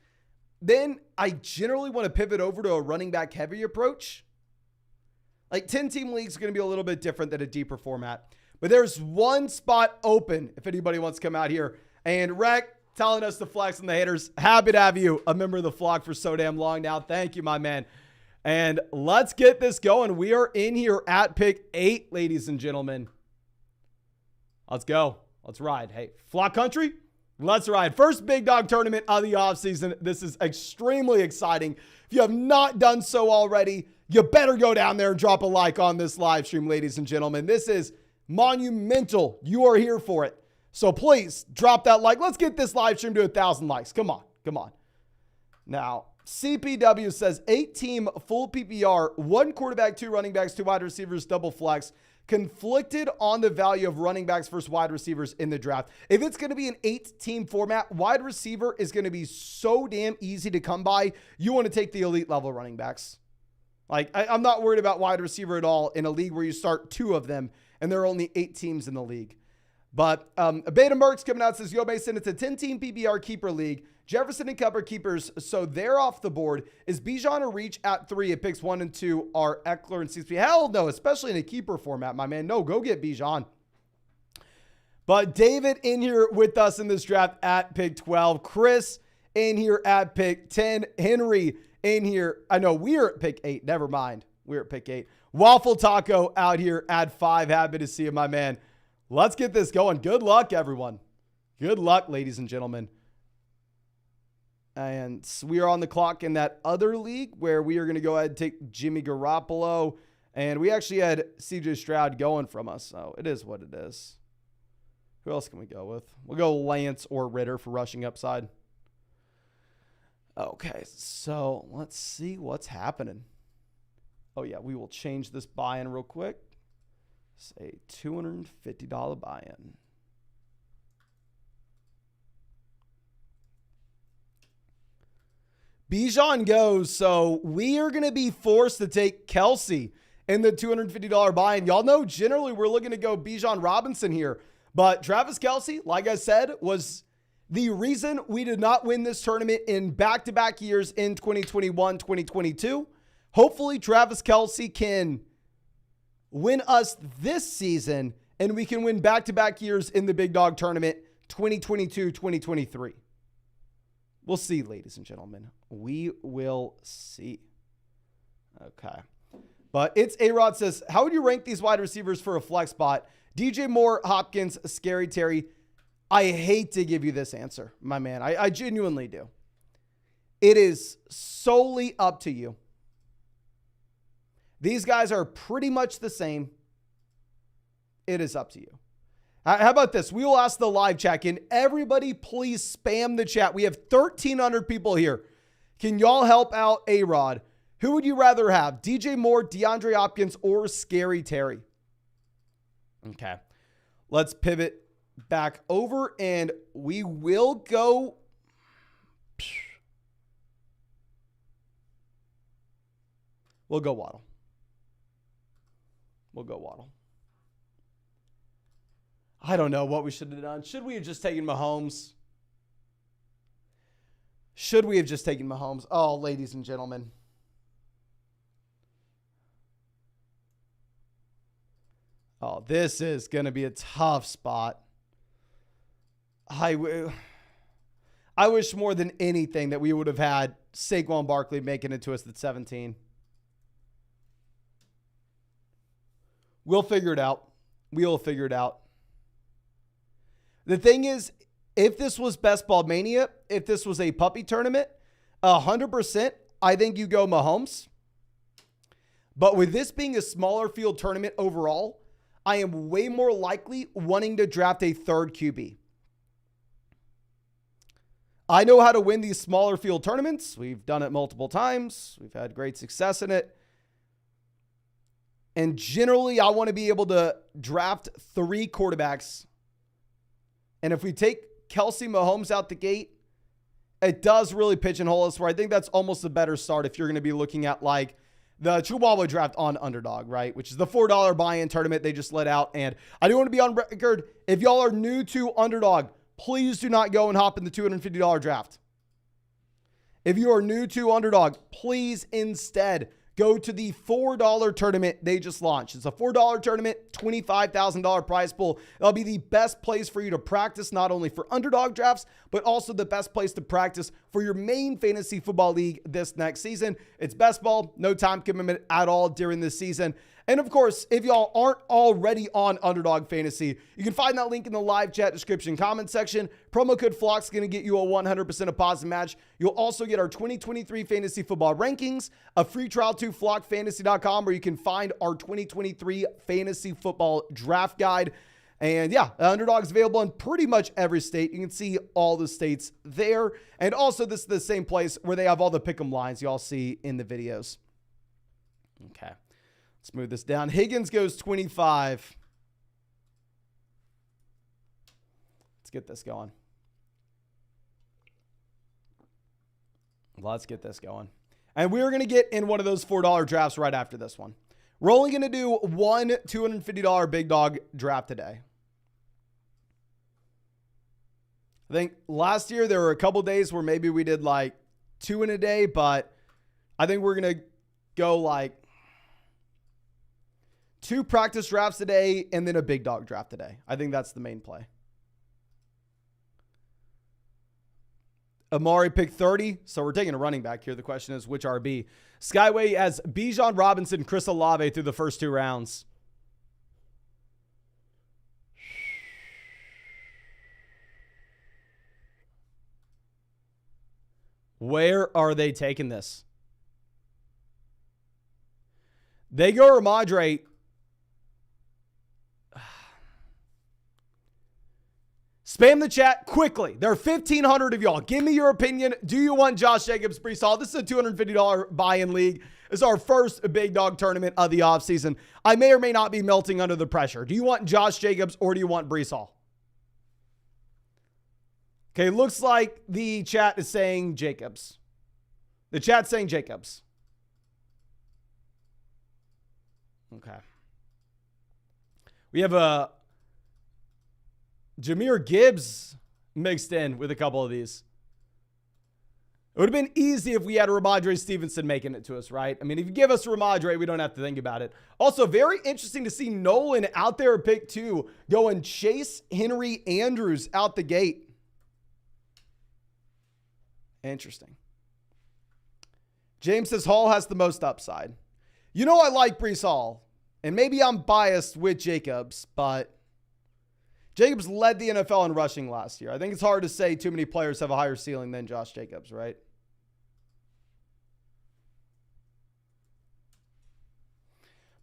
then I generally want to pivot over to a running back heavy approach. Like 10-team league is going to be a little bit different than a deeper format. But there's one spot open if anybody wants to come out here. And Rec telling us to flex on the haters. Happy to have you a member of the flock for so damn long now. Thank you, my man. And let's get this going. We are in here at pick 8, ladies and gentlemen. Let's go. Let's ride. Hey, flock country, let's ride. First big dog tournament of the offseason. This is extremely exciting. If you have not done so already, you better go down there and drop a like on this live stream, ladies and gentlemen. This is monumental. You are here for it. So please drop that like. Let's get this live stream to 1,000 likes. Come on. Come on. Now, CPW says 8-team full PPR, 1 quarterback, 2 running backs, 2 wide receivers, double flex. Conflicted on the value of running backs versus wide receivers in the draft. If it's going to be an 8-team format, wide receiver is going to be so damn easy to come by. You want to take the elite level running backs. Like, I'm not worried about wide receiver at all in a league where you start 2 of them and there are only 8 teams in the league. But Beta Merck's coming out, says, yo, Mason, it's a 10-team PPR keeper league. Jefferson and Cup are keepers, so they're off the board. Is Bijan a reach at 3? It picks 1 and 2 are Eckler and CSP. Hell no, especially in a keeper format, my man. No, go get Bijan. But David in here with us in this draft at pick 12. Chris in here at pick 10. Henry in here. I know we're at pick 8. Never mind. We're at pick 8. Waffle Taco out here at 5. Happy to see you, my man. Let's get this going. Good luck, everyone. Good luck, ladies and gentlemen. And we are on the clock in that other league where we are going to go ahead and take Jimmy Garoppolo. And we actually had CJ Stroud going from us. So it is what it is. Who else can we go with? We'll go Lance or Ritter for rushing upside. Okay, so let's see what's happening. Oh, yeah, we will change this buy-in real quick. Say $250 buy-in. Bijan goes, so we are going to be forced to take Kelsey in the $250 buy-in. Y'all know generally we're looking to go Bijan Robinson here, but Travis Kelsey, like I said, was the reason we did not win this tournament in back-to-back years in 2021, 2022. Hopefully Travis Kelsey can win us this season, and we can win back-to-back years in the Big Dog Tournament 2022, 2023. We'll see, ladies and gentlemen. We will see. Okay. But it's A-Rod says, how would you rank these wide receivers for a flex spot? DJ Moore, Hopkins, Scary Terry. I hate to give you this answer, my man. I genuinely do. It is solely up to you. These guys are pretty much the same. It is up to you. How about this? We will ask the live chat. Can everybody please spam the chat? We have 1,300 people here. Can y'all help out A-Rod? Who would you rather have? DJ Moore, DeAndre Hopkins, or Scary Terry? Okay. Let's pivot back over, and we will go. We'll go Waddle. We'll go Waddle. I don't know what we should have done. Should we have just taken Mahomes? Should we have just taken Mahomes? Oh, ladies and gentlemen. Oh, this is going to be a tough spot. I wish more than anything that we would have had Saquon Barkley making it to us at 17. We'll figure it out. We'll figure it out. The thing is, if this was Best Ball Mania, if this was a puppy tournament, 100%, I think you go Mahomes. But with this being a smaller field tournament overall, I am way more likely wanting to draft a third QB. I know how to win these smaller field tournaments. We've done it multiple times. We've had great success in it. And generally, I want to be able to draft 3 quarterbacks. And if we take Kelsey Mahomes out the gate, it does really pigeonhole us, where I think that's almost a better start if you're going to be looking at like the Chihuahua draft on Underdog, right? Which is the $4 buy-in tournament they just let out. And I do want to be on record. If y'all are new to Underdog, please do not go and hop in the $250 draft. If you are new to Underdog, please instead go to the $4 tournament they just launched. It's a $4 tournament, $25,000 prize pool. That'll be the best place for you to practice, not only for underdog drafts, but also the best place to practice for your main fantasy football league this next season. It's best ball, no time commitment at all during this season. And of course, if y'all aren't already on Underdog Fantasy, you can find that link in the live chat description comment section. Promo code FLOCK is going to get you a 100% deposit match. You'll also get our 2023 fantasy football rankings, a free trial to flockfantasy.com, where you can find our 2023 fantasy football draft guide. And yeah, Underdog is available in pretty much every state. You can see all the states there. And also, this is the same place where they have all the pick'em lines y'all see in the videos. Okay. Let's move this down. Higgins goes 25. Let's get this going. Let's get this going. And we're going to get in one of those $4 drafts right after this one. We're only going to do one $250 big dog draft today. I think last year there were a couple days where maybe we did like 2 in a day, but I think we're going to go like 2 practice drafts a day and then a big dog draft today. I think that's the main play. Amari picked 30, so we're taking a running back here. The question is, which RB? Skyway has Bijan Robinson, Chris Olave through the first 2 rounds. Where are they taking this? They go Ramondre. Spam the chat quickly. There are 1,500 of y'all. Give me your opinion. Do you want Josh Jacobs, Breece Hall? This is a $250 buy-in league. This is our first big dog tournament of the offseason. I may or may not be melting under the pressure. Do you want Josh Jacobs or do you want Breece Hall? Okay, looks like the chat is saying Jacobs. The chat's saying Jacobs. Okay. We have a Jahmyr Gibbs mixed in with a couple of these. It would have been easy if we had a Ramondre Stevenson making it to us, right? I mean, if you give us Ramondre, we don't have to think about it. Also, very interesting to see Nolan out there at pick 2 going Chase Henry Andrews out the gate. Interesting. James says Hall has the most upside. You know I like Breece Hall, and maybe I'm biased with Jacobs, but Jacobs led the NFL in rushing last year. I think it's hard to say too many players have a higher ceiling than Josh Jacobs, right?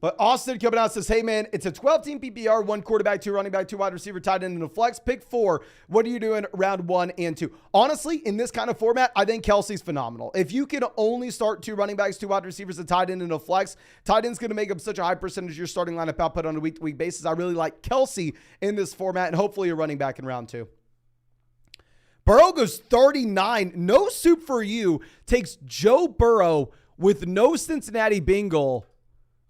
But Austin coming out says, hey, man, it's a 12-team PPR, 1 quarterback, 2 running back, 2 wide receiver, tight end, and a flex. Pick 4. What are you doing round 1 and 2? Honestly, in this kind of format, I think Kelsey's phenomenal. If you can only start 2 running backs, 2 wide receivers, a tight end, and a flex, tight end's going to make up such a high percentage of your starting lineup output on a week-to-week basis. I really like Kelsey in this format, and hopefully a running back in round 2. Burrow goes 39. No soup for you. Takes Joe Burrow with no Cincinnati Bengal.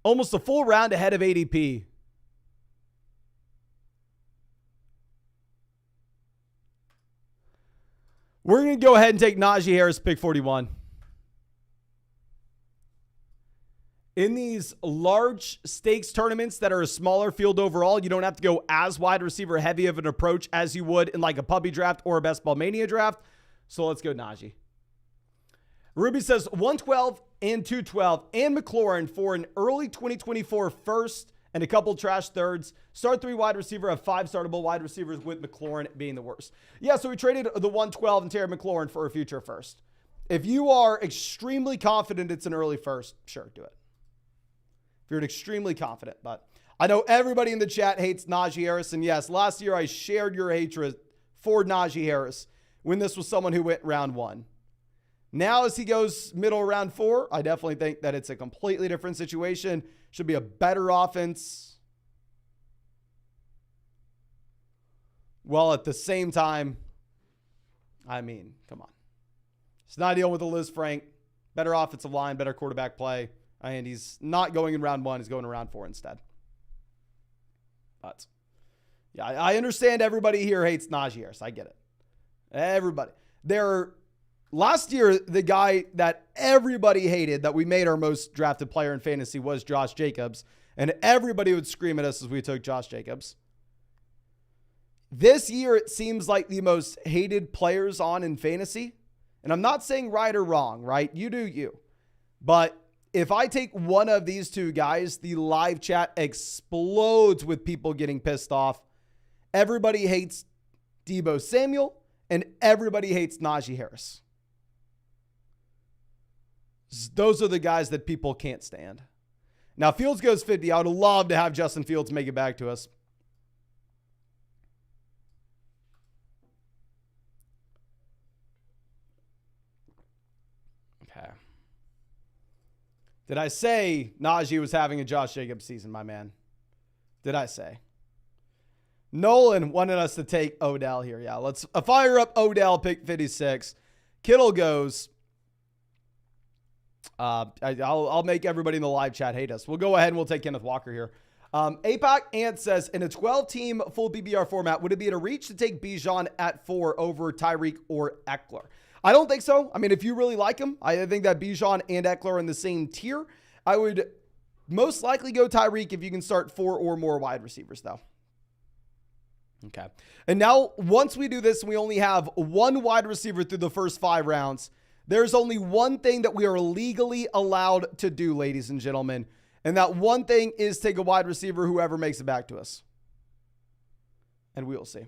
Almost a full round ahead of ADP. We're going to go ahead and take Najee Harris, pick 41. In these large stakes tournaments that are a smaller field overall, you don't have to go as wide receiver heavy of an approach as you would in like a puppy draft or a Best Ball Mania draft. So let's go Najee. Ruby says 112 and 212 and McLaurin for an early 2024 first and a couple trash thirds. Start 3 wide receiver, have 5 startable wide receivers with McLaurin being the worst. Yeah, so we traded the 112 and Terry McLaurin for a future first. If you are extremely confident it's an early first, sure, do it. If you're extremely confident, but I know everybody in the chat hates Najee Harris. And yes, last year I shared your hatred for Najee Harris when this was someone who went round 1. Now, as he goes middle round 4, I definitely think that it's a completely different situation. Should be a better offense. While at the same time, I mean, come on. He's not dealing with a Liz Frank. Better offensive line, better quarterback play. And he's not going in round 1. He's going in round 4 instead. But, yeah, I understand everybody here hates Najee Harris. I get it. Everybody. last year, the guy that everybody hated that we made our most drafted player in fantasy was Josh Jacobs. And everybody would scream at us as we took Josh Jacobs. This year, it seems like the most hated players on in fantasy. And I'm not saying right or wrong, right? You do you. But if I take one of these two guys, the live chat explodes with people getting pissed off. Everybody hates Deebo Samuel, and everybody hates Najee Harris. Those are the guys that people can't stand. Now, Fields goes 50. I would love to have Justin Fields make it back to us. Okay. Did I say Najee was having a Josh Jacobs season, my man? Did I say? Nolan wanted us to take Odell here. Yeah, let's fire up Odell, pick 56. Kittle goes. I'll make everybody in the live chat hate us. We'll go ahead and we'll take Kenneth Walker here. APAC Ant says, in a 12-team full PPR format, would it be at a reach to take Bijan at 4 over Tyreek or Eckler? I don't think so. I mean, if you really like him, I think that Bijan and Eckler are in the same tier. I would most likely go Tyreek if you can start 4 or more wide receivers, though. Okay. And now, once we do this, we only have one wide receiver through the first 5 rounds. There's only one thing that we are legally allowed to do, ladies and gentlemen. And that one thing is take a wide receiver, whoever makes it back to us. And we will see.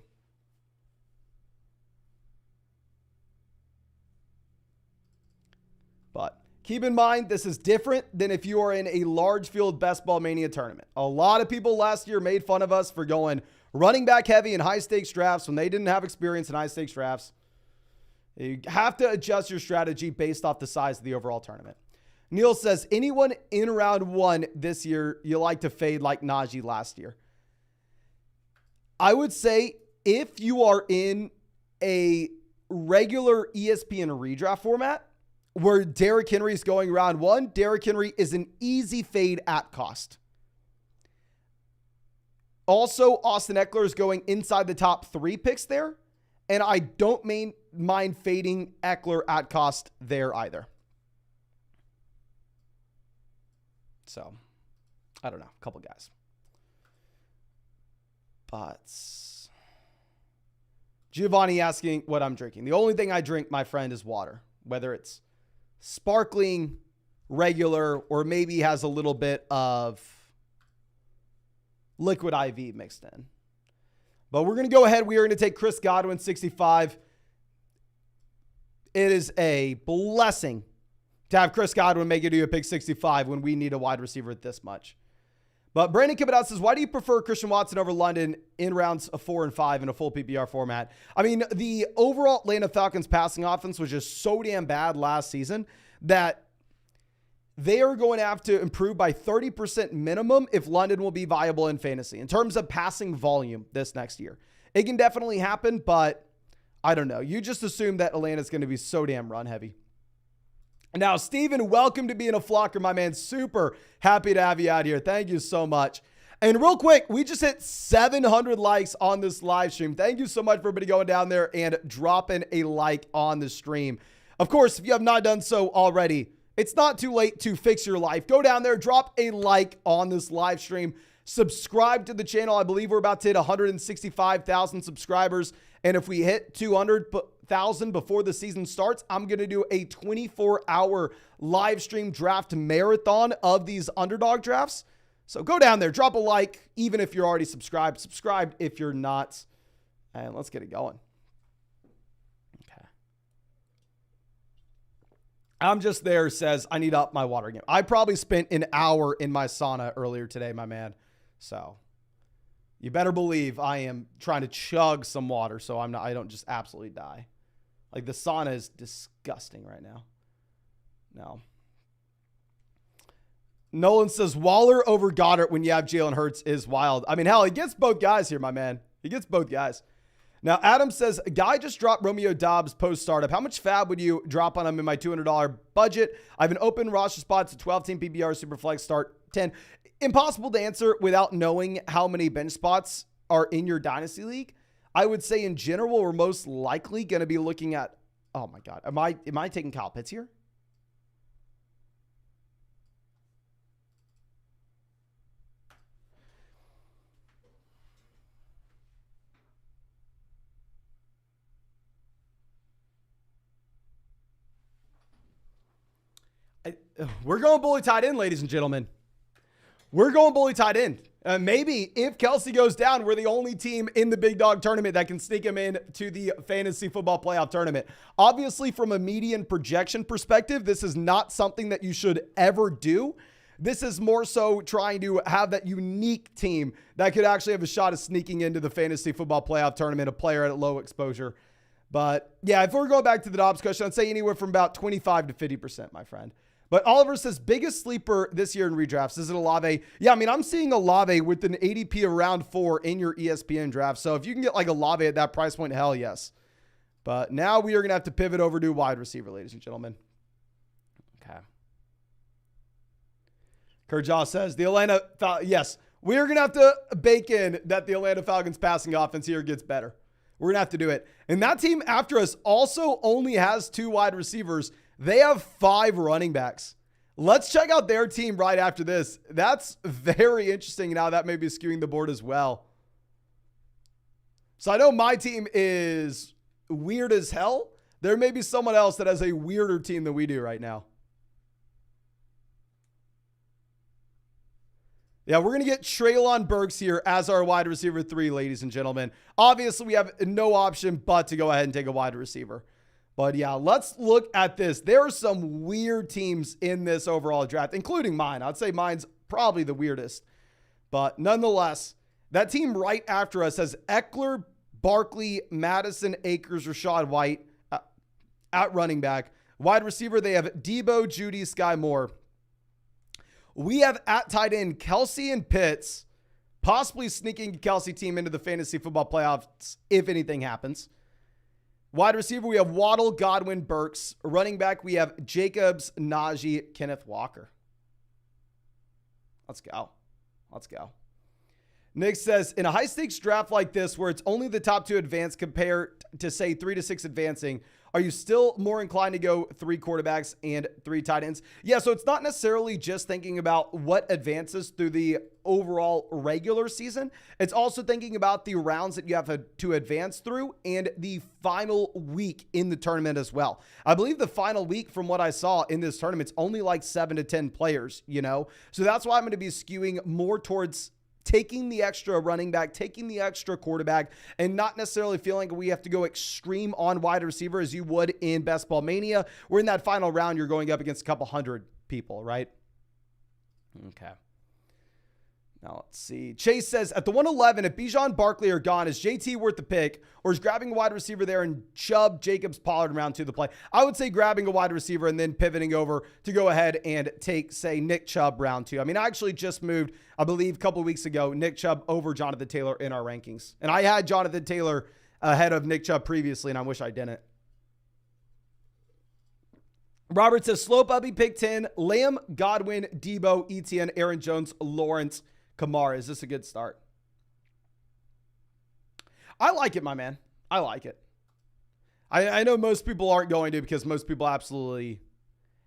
But keep in mind, this is different than if you are in a large field best ball mania tournament. A lot of people last year made fun of us for going running back heavy in high stakes drafts when they didn't have experience in high stakes drafts. You have to adjust your strategy based off the size of the overall tournament. Neil says, anyone in round 1 this year you like to fade like Najee last year? I would say if you are in a regular ESPN redraft format where Derrick Henry is going round 1, Derrick Henry is an easy fade at cost. Also, Austin Eckler is going inside the top 3 picks there. And I don't mind fading Eckler at cost there either. So, I don't know. A couple guys. But Giovanni asking what I'm drinking. The only thing I drink, my friend, is water. Whether it's sparkling, regular, or maybe has a little bit of liquid IV mixed in. But we're going to go ahead. We are going to take Chris Godwin, 65. It is a blessing to have Chris Godwin make it to a pick 65 when we need a wide receiver at this much. But Brandon Kibadowski says, why do you prefer Christian Watson over London in rounds of 4 and 5 in a full PPR format? I mean, the overall Atlanta Falcons passing offense was just so damn bad last season that they are going to have to improve by 30% minimum if London will be viable in fantasy in terms of passing volume this next year. It can definitely happen, but I don't know. You just assume that Atlanta's going to be so damn run heavy. Now, Steven, welcome to being a flocker, my man. Super happy to have you out here. Thank you so much. And real quick, we just hit 700 likes on this live stream. Thank you so much for everybody going down there and dropping a like on the stream. Of course, if you have not done so already, it's not too late to fix your life. Go down there, drop a like on this live stream. Subscribe to the channel. I believe we're about to hit 165,000 subscribers. And if we hit 200,000 before the season starts, I'm going to do a 24-hour live stream draft marathon of these underdog drafts. So go down there, drop a like, even if you're already subscribed. Subscribe if you're not. And let's get it going. Okay. I'm just there, says, I need to up my water game. I probably spent an hour in my sauna earlier today, my man. So you better believe I am trying to chug some water so I don't just absolutely die. Like, the sauna is disgusting right now. No. Nolan says Waller over Goddard when you have Jalen Hurts is wild. I mean, hell, he gets both guys here, my man. He gets both guys. Now, Adam says, a guy just dropped Romeo Doubs post-startup. How much fab would you drop on him in my $200 budget? I have an open roster spot to 12-team PPR Superflex start 10. Impossible to answer without knowing how many bench spots are in your Dynasty League. I would say in general, we're most likely going to be looking at Oh my God. Am I taking Kyle Pitts here? We're going bully tight end, ladies and gentlemen. We're going bully tight end. Maybe if Kelsey goes down, we're the only team in the big dog tournament that can sneak him in to the fantasy football playoff tournament. Obviously, from a median projection perspective, this is not something that you should ever do. This is more so trying to have that unique team that could actually have a shot of sneaking into the fantasy football playoff tournament, a player at low exposure. But yeah, if we're going back to the Dobbs question, I'd say anywhere from about 25 to 50%, my friend. But Oliver says, biggest sleeper this year in redrafts, is it Olave? Yeah, I mean, I'm seeing Olave with an ADP around 4 in your ESPN draft. So if you can get like Olave at that price point, hell yes. But now we are going to have to pivot over to wide receiver, ladies and gentlemen. Okay. Kurjaw says, yes, we're going to have to bake in that the Atlanta Falcons passing offense here gets better. We're going to have to do it. And that team after us also only has 2 wide receivers. They have 5 running backs. Let's check out their team right after this. That's very interesting. Now that may be skewing the board as well. So I know my team is weird as hell. There may be someone else that has a weirder team than we do right now. Yeah, we're going to get Treylon Burks here as our wide receiver 3, ladies and gentlemen. Obviously, we have no option but to go ahead and take a wide receiver. But yeah, let's look at this. There are some weird teams in this overall draft, including mine. I'd say mine's probably the weirdest. But nonetheless, that team right after us has Eckler, Barkley, Madison, Akers, Rachaad White at running back. Wide receiver, they have Debo, Judy, Sky Moore. We have at tight end Kelsey and Pitts, possibly sneaking Kelsey team into the fantasy football playoffs if anything happens. Wide receiver, we have Waddle, Godwin, Burks. Running back, we have Jacobs, Najee, Kenneth Walker. Let's go. Let's go. Nick says, in a high-stakes draft like this where it's only the top 2 advanced compared to, say, 3 to 6 advancing, are you still more inclined to go 3 quarterbacks and 3 tight ends? Yeah, so it's not necessarily just thinking about what advances through the overall regular season. It's also thinking about the rounds that you have to advance through and the final week in the tournament as well. I believe the final week, from what I saw in this tournament, it's only like 7 to 10 players, you know? So that's why I'm going to be skewing more towards taking the extra running back, taking the extra quarterback, and not necessarily feeling like we have to go extreme on wide receiver as you would in Best Ball Mania, where in that final round, you're going up against a couple hundred people, right? Okay. Now, let's see. Chase says, at the 111, if Bijan, Barkley are gone, is JT worth the pick, or is grabbing a wide receiver there and Chubb, Jacobs, Pollard in round 2 the play? I would say grabbing a wide receiver and then pivoting over to go ahead and take, say, Nick Chubb round 2. I mean, I actually just moved, I believe, a couple of weeks ago, Nick Chubb over Jonathan Taylor in our rankings. And I had Jonathan Taylor ahead of Nick Chubb previously, and I wish I didn't. Robert says, slope Ubby, pick 10, Lamb, Godwin, Debo, Etienne, Aaron Jones, Lawrence, Kamara. Is this a good start? I like it, my man. I like it. I know most people aren't going to, because most people absolutely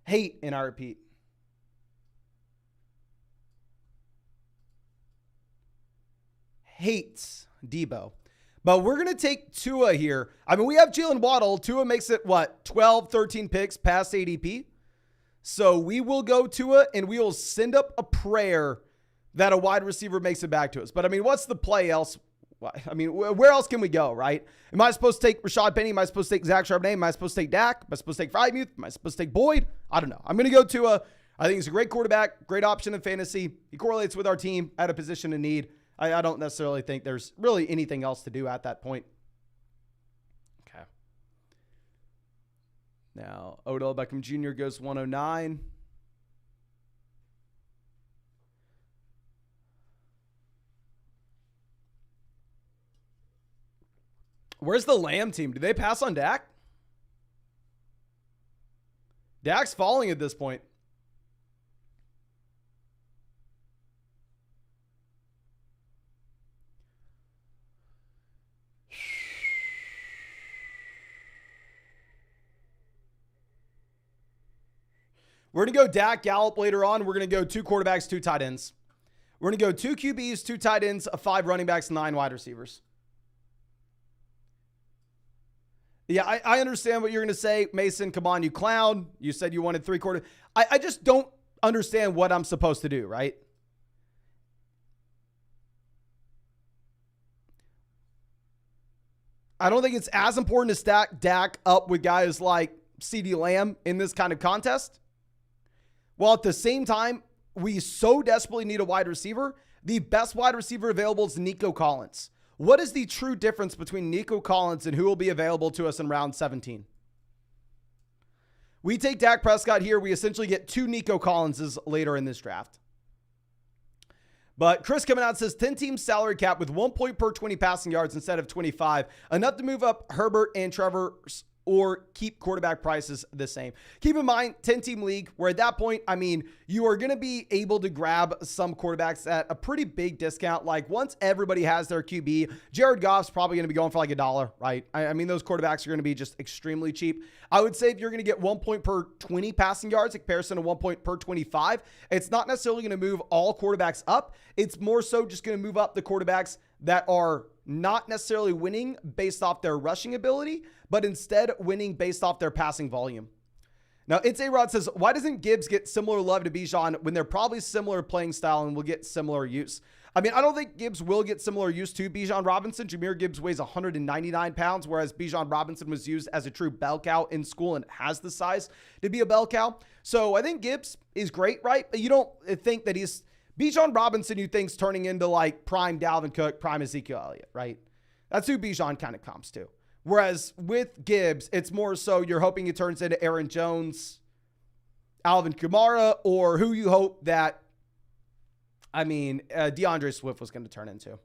hate, and I repeat, hates Debo. But we're going to take Tua here. I mean, we have Jalen Waddle. Tua makes it, 12, 13 picks past ADP. So we will go Tua, and we will send up a prayer that a wide receiver makes it back to us. But I mean, what's the play else? I mean, where else can we go, right? Am I supposed to take Rashad Penny? Am I supposed to take Zach Charbonnet? Am I supposed to take Dak? Am I supposed to take Freiermuth? Am I supposed to take Boyd? I don't know. I'm going to go to I think he's a great quarterback, great option in fantasy. He correlates with our team at a position in need. I don't necessarily think there's really anything else to do at that point. Okay. Now, Odell Beckham Jr. goes 109. Where's the Lamb team? Do they pass on Dak? Dak's falling at this point. We're going to go Dak, Gallup later on. We're going to go 2 quarterbacks, 2 tight ends. We're going to go 2 QBs, 2 tight ends, 5 running backs, 9 wide receivers. Yeah, I understand what you're going to say. Mason, come on, you clown. You said you wanted 3 quarters. I just don't understand what I'm supposed to do, right? I don't think it's as important to stack Dak up with guys like CeeDee Lamb in this kind of contest. While at the same time, we so desperately need a wide receiver. The best wide receiver available is Nico Collins. What is the true difference between Nico Collins and who will be available to us in round 17? We take Dak Prescott here. We essentially get 2 Nico Collinses later in this draft. But Chris coming out says 10-team salary cap with 1 point per 20 passing yards instead of 25. Enough to move up Herbert and Trevor or keep quarterback prices the same. Keep in mind, 10-team league, where at that point, I mean, you are going to be able to grab some quarterbacks at a pretty big discount. Like once everybody has their QB, Jared Goff's probably going to be going for like $1, right? I mean, those quarterbacks are going to be just extremely cheap. I would say if you're going to get 1 point per 20 passing yards in comparison to 1 point per 25, it's not necessarily going to move all quarterbacks up. It's more so just going to move up the quarterbacks that are not necessarily winning based off their rushing ability, but instead winning based off their passing volume. Now, It's A-Rod says, why doesn't Gibbs get similar love to Bijan when they're probably similar playing style and will get similar use? I mean, I don't think Gibbs will get similar use to Bijan Robinson. Jahmyr Gibbs weighs 199 pounds, whereas Bijan Robinson was used as a true bell cow in school and has the size to be a bell cow. So I think Gibbs is great, right? But you don't think that he's Bijan Robinson, you think's turning into like prime Dalvin Cook, prime Ezekiel Elliott, right? That's who Bijan kind of comes to. Whereas with Gibbs, it's more so you're hoping he turns into Aaron Jones, Alvin Kamara, or who you hope that, DeAndre Swift was going to turn into.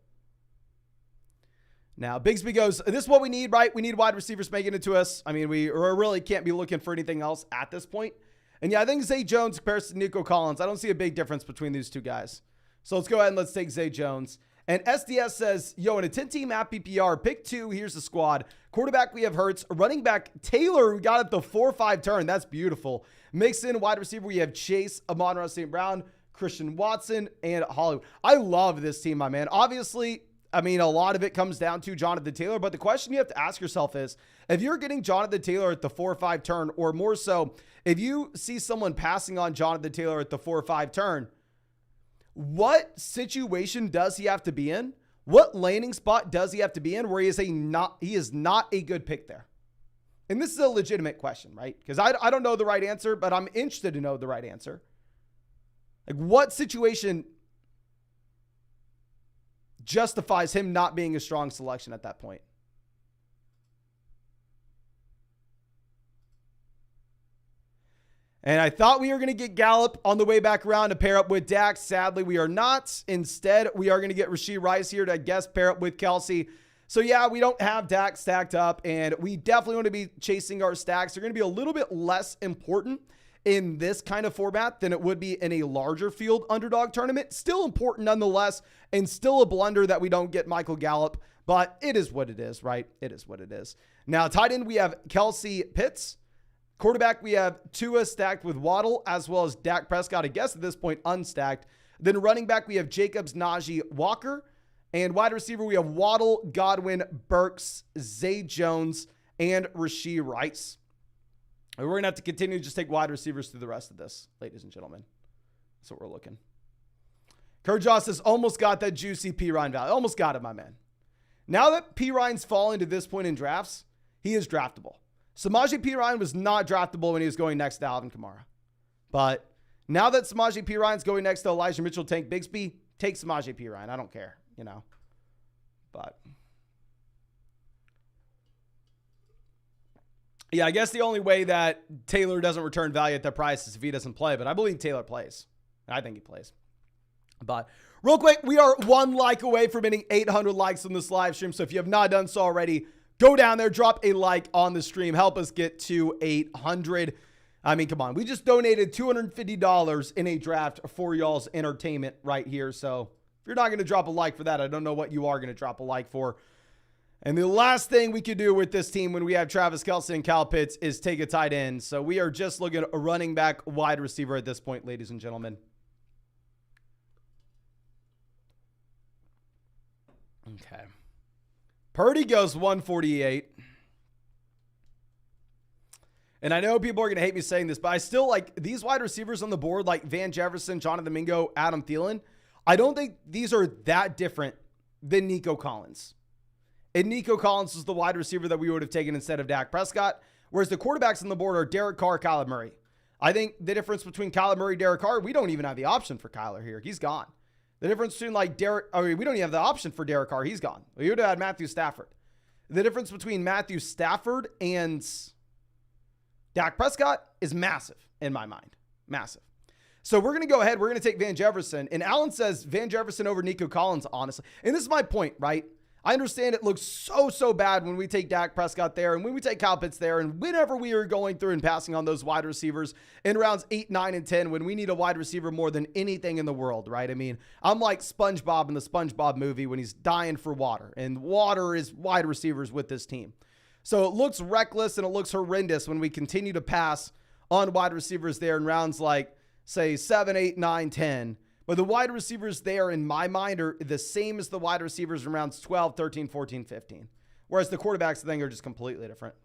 Now, Bigsby goes, this is what we need, right? We need wide receivers making it to us. I mean, we really can't be looking for anything else at this point. And yeah, I think Zay Jones compares to Nico Collins. I don't see a big difference between these two guys. So let's go ahead and let's take Zay Jones. And SDS says, yo, in a 10-team app PPR, pick 2, here's the squad. Quarterback, we have Hurts. Running back, Taylor, we got at the 4-5 turn. That's beautiful. Mixed in wide receiver, we have Chase, Amon-Ra St. Brown, Christian Watson, and Hollywood. I love this team, my man. Obviously, I mean, a lot of it comes down to Jonathan Taylor, but the question you have to ask yourself is, if you're getting Jonathan Taylor at the 4-5 turn, or more so, if you see someone passing on Jonathan Taylor at the 4-5 turn, what situation does he have to be in? What landing spot does he have to be in where he is not a good pick there? And this is a legitimate question, right? Because I don't know the right answer, but I'm interested to know the right answer. Like, what situation justifies him not being a strong selection at that point? And I thought we were going to get Gallup on the way back around to pair up with Dak. Sadly, we are not. Instead, we are going to get Rashee Rice here to, I guess, pair up with Kelsey. So yeah, we don't have Dak stacked up, and we definitely want to be chasing our stacks. They're going to be a little bit less important in this kind of format than it would be in a larger field underdog tournament. Still important nonetheless, and still a blunder that we don't get Michael Gallup, but it is what it is, right? It is what it is. Now, tight end, we have Kelsey Pitts. Quarterback, we have Tua stacked with Waddle, as well as Dak Prescott, I guess at this point, unstacked. Then running back, we have Jacobs, Najee, Walker. And wide receiver, we have Waddle, Godwin, Burks, Zay Jones, and Rashee Rice. And we're going to have to continue to just take wide receivers through the rest of this, ladies and gentlemen. That's what we're looking. Kurt Joss has almost got that juicy P. Ryan value. Almost got it, my man. Now that P. Ryan's fallen to this point in drafts, he is draftable. Samaje Perine was not draftable when he was going next to Alvin Kamara. But now that Samaje Perine's going next to Elijah Mitchell, Tank Bigsby, take Samaje Perine. I don't care, But yeah, I guess the only way that Taylor doesn't return value at that price is if he doesn't play. But I believe Taylor plays. I think he plays. But real quick, we are 1 like away from hitting 800 likes on this live stream. So if you have not done so already, go down there, drop a like on the stream. Help us get to 800. I mean, come on. We just donated $250 in a draft for y'all's entertainment right here. So if you're not going to drop a like for that, I don't know what you are going to drop a like for. And the last thing we could do with this team when we have Travis Kelce and Kyle Pitts is take a tight end. So we are just looking at a running back, wide receiver at this point, ladies and gentlemen. Okay. Purdy goes 148. And I know people are going to hate me saying this, but I still like these wide receivers on the board, like Van Jefferson, Jonathan Mingo, Adam Thielen. I don't think these are that different than Nico Collins. And Nico Collins is the wide receiver that we would have taken instead of Dak Prescott, whereas the quarterbacks on the board are Derek Carr, Kyler Murray. I think the difference between Kyler Murray and Derek Carr, we don't even have the option for Kyler here. He's gone. The difference between we don't even have the option for Derek Carr. He's gone. We would have had Matthew Stafford. The difference between Matthew Stafford and Dak Prescott is massive in my mind. Massive. So we're going to go ahead. We're going to take Van Jefferson. And Alan says Van Jefferson over Nico Collins, honestly. And this is my point, right? I understand it looks so bad when we take Dak Prescott there and when we take Kyle Pitts there and whenever we are going through and passing on those wide receivers in rounds 8, 9, and 10 when we need a wide receiver more than anything in the world, right? I mean, I'm like SpongeBob in the SpongeBob movie when he's dying for water, and water is wide receivers with this team. So it looks reckless and it looks horrendous when we continue to pass on wide receivers there in rounds like, say, 7, 8, 9, 10. But the wide receivers there, in my mind, are the same as the wide receivers in rounds 12, 13, 14, 15. Whereas the quarterbacks, I think, are just completely different.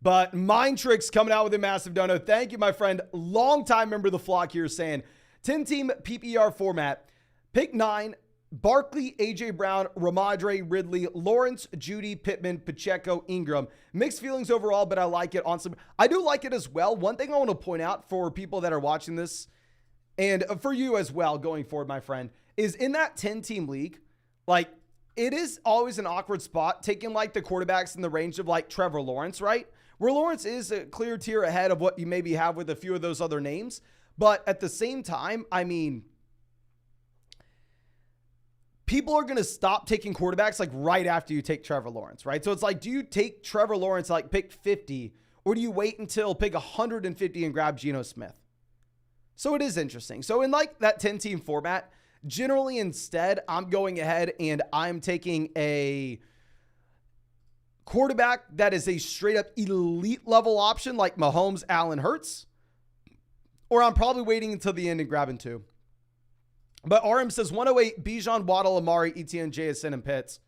But Mind Tricks coming out with a massive dono. Thank you, my friend. Longtime member of the flock here saying, 10-team PPR format. Pick 9, Barkley, A.J. Brown, Ramadre, Ridley, Lawrence, Judy, Pittman, Pacheco, Ingram. Mixed feelings overall, but I like it on some. I do like it as well. One thing I want to point out for people that are watching this, and for you as well going forward, my friend, is in that 10-team league, like, it is always an awkward spot taking, like, the quarterbacks in the range of, like, Trevor Lawrence, right? Where Lawrence is a clear tier ahead of what you maybe have with a few of those other names. But at the same time, I mean, people are going to stop taking quarterbacks, like, right after you take Trevor Lawrence, right? So it's like, do you take Trevor Lawrence, like, pick 50, or do you wait until pick 150 and grab Geno Smith? So it is interesting. So in like that 10-team format, generally instead, I'm going ahead and I'm taking a quarterback that is a straight up elite level option like Mahomes, Allen, Hurts, or I'm probably waiting until the end and grabbing 2. But RM says 108, Bijan, Waddle, Amari, Etienne, JSN, and Pitts.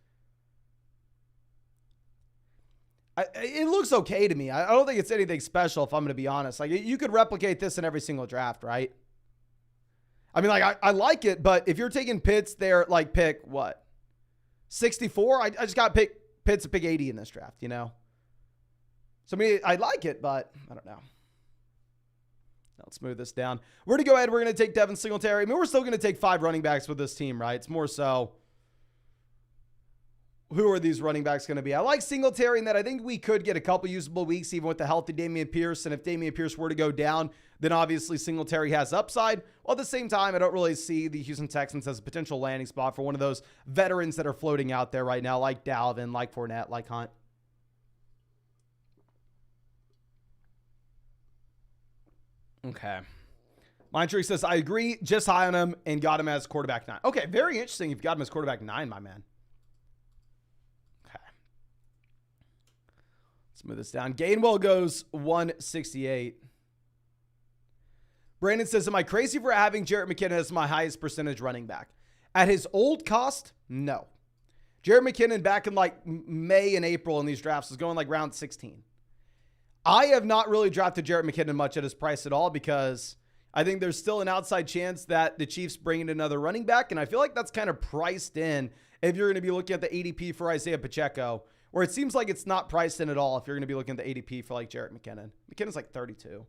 It looks okay to me. I don't think it's anything special, if I'm going to be honest. Like, you could replicate this in every single draft, right? I mean, like, I like it, but if you're taking Pitts there, like, pick what? 64? I just got Pitts to pick 80 in this draft, you know? So, I mean, I like it, but I don't know. Let's move this down. We're going to go ahead. We're going to take Devin Singletary. I mean, we're still going to take 5 running backs with this team, right? It's more so, who are these running backs going to be? I like Singletary in that I think we could get a couple usable weeks even with the healthy Dameon Pierce. And if Dameon Pierce were to go down, then obviously Singletary has upside. While at the same time, I don't really see the Houston Texans as a potential landing spot for one of those veterans that are floating out there right now, like Dalvin, like Fournette, like Hunt. Okay. Mindtree says, I agree. Just high on him and got him as quarterback 9. Okay, very interesting. You've got him as quarterback 9, my man. Let's move this down. Gainwell goes 168. Brandon says, am I crazy for having Jerick McKinnon as my highest percentage running back? At his old cost, no. Jerick McKinnon back in like May and April in these drafts was going like round 16. I have not really drafted Jerick McKinnon much at his price at all because I think there's still an outside chance that the Chiefs bring in another running back. And I feel like that's kind of priced in if you're going to be looking at the ADP for Isaiah Pacheco. Or it seems like it's not priced in at all if you're going to be looking at the ADP for like Jerick McKinnon. McKinnon's like 32.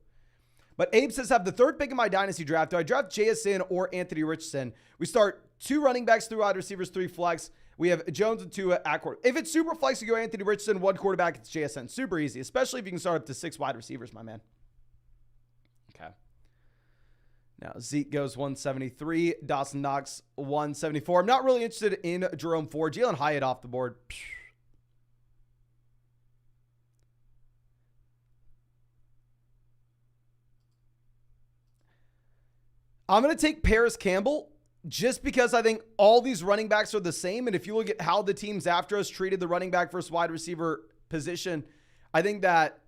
But Abe says, have the third pick in my dynasty draft. Do I draft JSN or Anthony Richardson? We start 2 running backs, 3 wide receivers, 3 flex. We have Jones and 2 at quarter. If it's super flex, you go Anthony Richardson, 1 quarterback, it's JSN. Super easy, especially if you can start up to 6 wide receivers, my man. Okay. Now, Zeke goes 173. Dawson Knox 174. I'm not really interested in Jerome Ford. Jalen Hyatt off the board. I'm going to take Paris Campbell just because I think all these running backs are the same. And if you look at how the teams after us treated the running back versus wide receiver position, I think that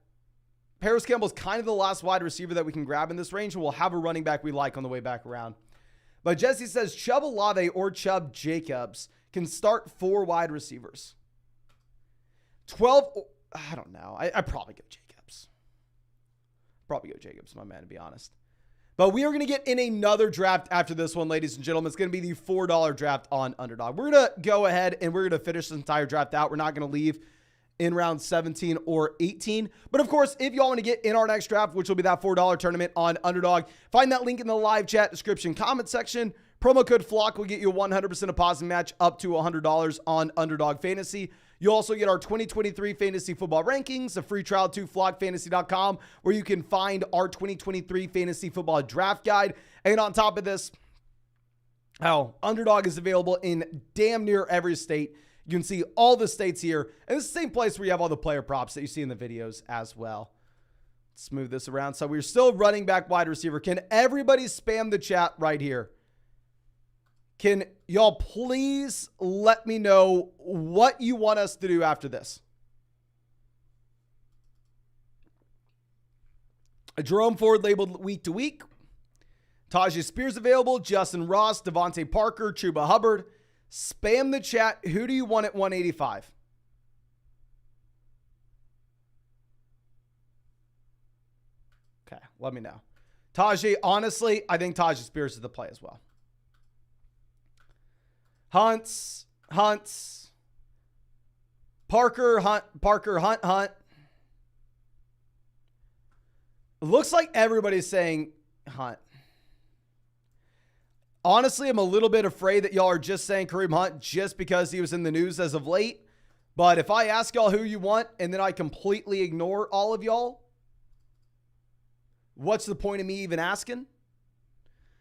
Paris Campbell is kind of the last wide receiver that we can grab in this range, and we'll have a running back we like on the way back around. But Jesse says Chubb Olave or Chubb Jacobs can start 4 wide receivers. 12, I don't know. I probably go Jacobs. My man, to be honest. But we are going to get in another draft after this one, ladies and gentlemen. It's going to be the $4 draft on Underdog. We're going to go ahead and we're going to finish this entire draft out. We're not going to leave in round 17 or 18. But of course, if y'all want to get in our next draft, which will be that $4 tournament on Underdog, find that link in the live chat description comment section. Promo code FLOCK will get you a 100% deposit match up to $100 on Underdog Fantasy. You'll also get our 2023 fantasy football rankings, a free trial to flockfantasy.com, where you can find our 2023 fantasy football draft guide. And on top of this, Underdog is available in damn near every state. You can see all the states here. And it's the same place where you have all the player props that you see in the videos as well. Let's move this around. So we're still running back wide receiver. Can everybody spam the chat right here? Can y'all please let me know what you want us to do after this? Jerome Ford labeled week to week. Tajay Spears available. Justin Ross, Devontae Parker, Chuba Hubbard. Spam the chat. Who do you want at 185? Okay, let me know. Tajay, honestly, I think Tajay Spears is the play as well. Hunts, Parker, Hunt. It looks like everybody's saying Hunt. Honestly, I'm a little bit afraid that y'all are just saying Kareem Hunt just because he was in the news as of late. But if I ask y'all who you want and then I completely ignore all of y'all, what's the point of me even asking?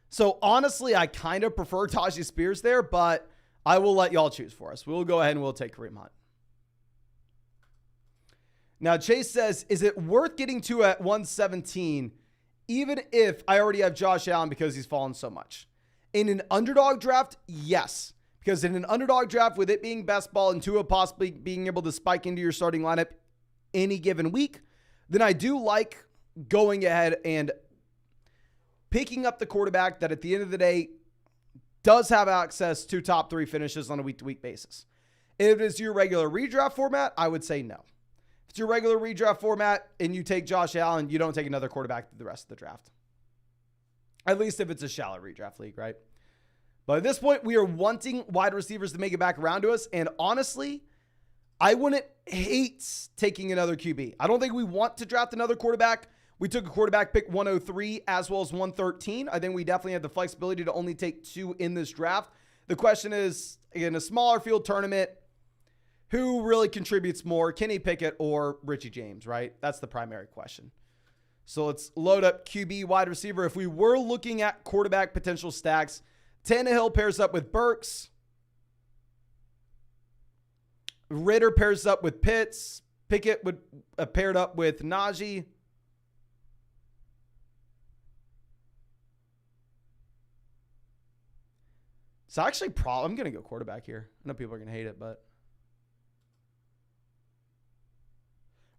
So honestly, I kind of prefer Tajay Spears there, but I will let y'all choose for us. We'll go ahead and we'll take Kareem Hunt. Now, Chase says, is it worth getting to at 117, even if I already have Josh Allen because he's fallen so much? In an underdog draft, yes. Because in an underdog draft, with it being best ball and Tua possibly being able to spike into your starting lineup any given week, then I do like going ahead and picking up the quarterback that at the end of the day does have access to top 3 finishes on a week-to-week basis. If it's your regular redraft format, I would say no. If it's your regular redraft format and you take Josh Allen, you don't take another quarterback through the rest of the draft. At least if it's a shallow redraft league, right? But at this point, we are wanting wide receivers to make it back around to us. And honestly, I wouldn't hate taking another QB. I don't think we want to draft another quarterback. We took a quarterback pick 103 as well as 113. I think we definitely have the flexibility to only take 2 in this draft. The question is, in a smaller field tournament, who really contributes more, Kenny Pickett or Richie James, right? That's the primary question. So let's load up QB wide receiver. If we were looking at quarterback potential stacks, Tannehill pairs up with Burks. Ritter pairs up with Pitts. Pickett would paired up with Najee. So actually, I'm going to go quarterback here. I know people are going to hate it, but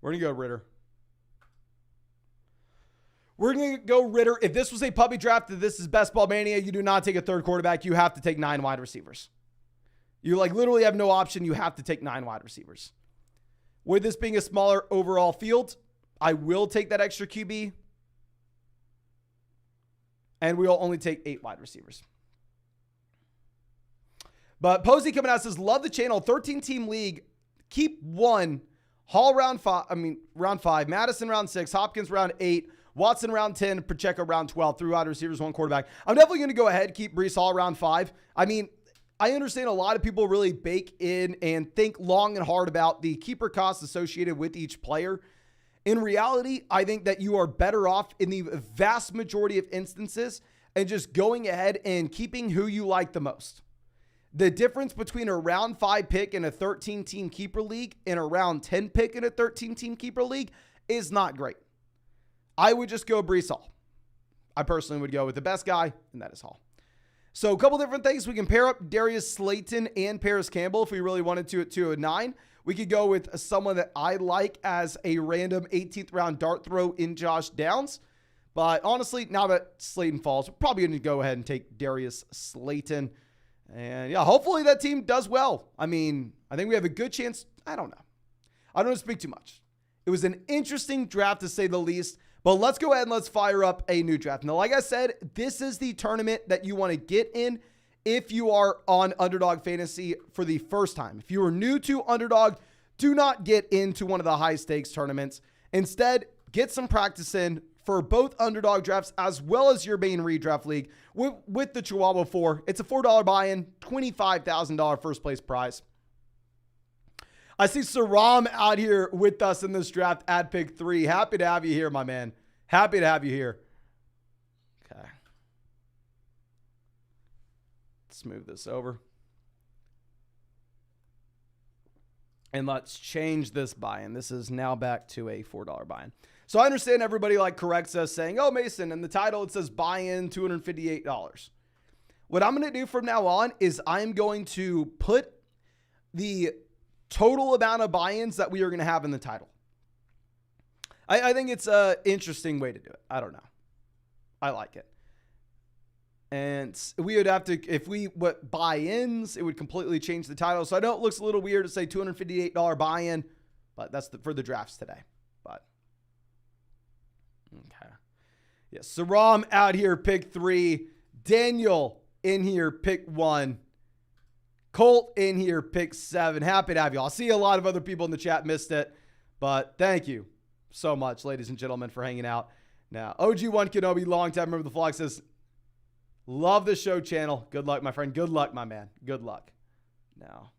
we're going to go Ritter. We're going to go Ritter. If this was a puppy draft, if this is Best Ball Mania, you do not take a third quarterback. You have to take 9 wide receivers. You literally have no option. You have to take 9 wide receivers. With this being a smaller overall field, I will take that extra QB. And we'll only take 8 wide receivers. But Posey coming out says, love the channel. 13-team league. Keep 1. Hall round 5. Madison round 6. Hopkins round 8. Watson round 10. Pacheco round 12. 3 wide receivers, 1 quarterback. I'm definitely going to go ahead, keep Breece Hall round 5. I mean, I understand a lot of people really bake in and think long and hard about the keeper costs associated with each player. In reality, I think that you are better off in the vast majority of instances and just going ahead and keeping who you like the most. The difference between a round 5 pick in a 13-team keeper league and a round 10 pick in a 13-team keeper league is not great. I would just go Breece Hall. I personally would go with the best guy, and that is Hall. So a couple different things. We can pair up Darius Slayton and Paris Campbell if we really wanted to at 209. We could go with someone that I like as a random 18th round dart throw in Josh Downs. But honestly, now that Slayton falls, we're probably going to go ahead and take Darius Slayton. And yeah, hopefully that team does well. I mean, I think we have a good chance. I don't know. I don't want to speak too much. It was an interesting draft to say the least. But let's go ahead and let's fire up a new draft. Now, like I said, this is the tournament that you want to get in if you are on Underdog Fantasy for the first time. If you are new to Underdog, do not get into one of the high stakes tournaments. Instead, get some practice in for both Underdog drafts as well as your main redraft league with the Chihuahua 4. It's a $4 buy-in, $25,000 first place prize. I see Saram out here with us in this draft at pick 3. Happy to have you here, my man. Happy to have you here. Okay. Let's move this over. And let's change this buy-in. This is now back to a $4 buy-in. So I understand everybody corrects us saying, oh, Mason, in the title it says buy-in $258. What I'm going to do from now on is I'm going to put the total amount of buy-ins that we are going to have in the title. I think it's an interesting way to do it. I don't know. I like it. And we would have to, if we put buy-ins, it would completely change the title. So I know it looks a little weird to say $258 buy-in, but that's for the drafts today. But, okay. Yeah, Saram out here, pick 3. Daniel in here, pick 1. Colt in here, pick 7. Happy to have you all. I see a lot of other people in the chat missed it, but thank you so much, ladies and gentlemen, for hanging out. Now, OG1 Kenobi, long-time member of the flock, says, love the show channel. Good luck, my friend. Good luck, my man. Good luck. Now,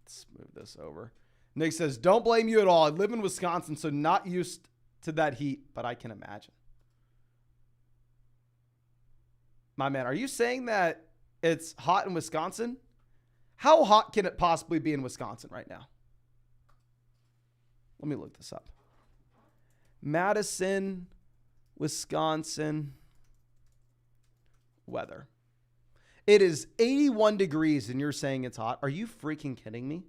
let's move this over. Nick says, don't blame you at all. I live in Wisconsin, so not used to that heat, but I can imagine. My man, are you saying that it's hot in Wisconsin? How hot can it possibly be in Wisconsin right now? Let me look this up. Madison, Wisconsin weather. It is 81 degrees and you're saying it's hot. Are you freaking kidding me?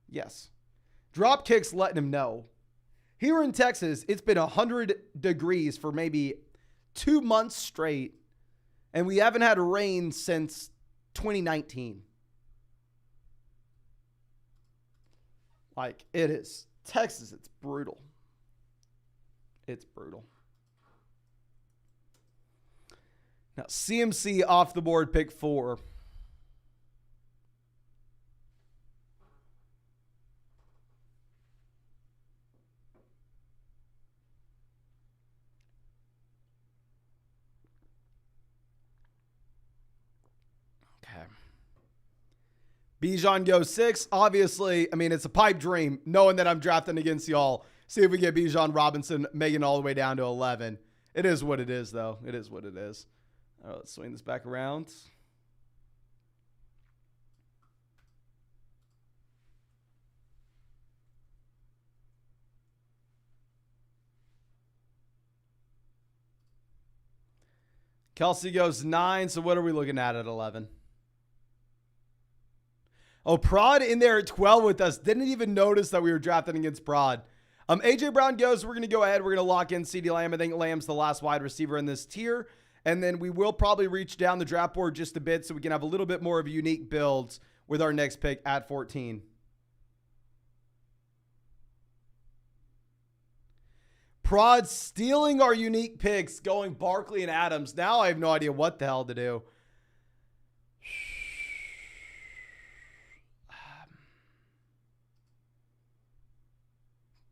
Yes. Dropkick's letting him know. Here in Texas, it's been 100 degrees for maybe 2 months straight. And we haven't had rain since 2019. It is. Texas, it's brutal. It's brutal. Now, CMC off the board, pick 4. Bijan goes 6. Obviously, I mean, it's a pipe dream knowing that I'm drafting against y'all. See if we get Bijan Robinson making all the way down to 11. It is what it is, though. It is what it is. All right, let's swing this back around. Kelsey goes 9. So what are we looking at 11? Oh, Prod in there at 12 with us. Didn't even notice that we were drafting against Prod. AJ Brown goes. We're going to go ahead. We're going to lock in CeeDee Lamb. I think Lamb's the last wide receiver in this tier. And then we will probably reach down the draft board just a bit so we can have a little bit more of unique builds with our next pick at 14. Prod stealing our unique picks, going Barkley and Adams. Now I have no idea what the hell to do.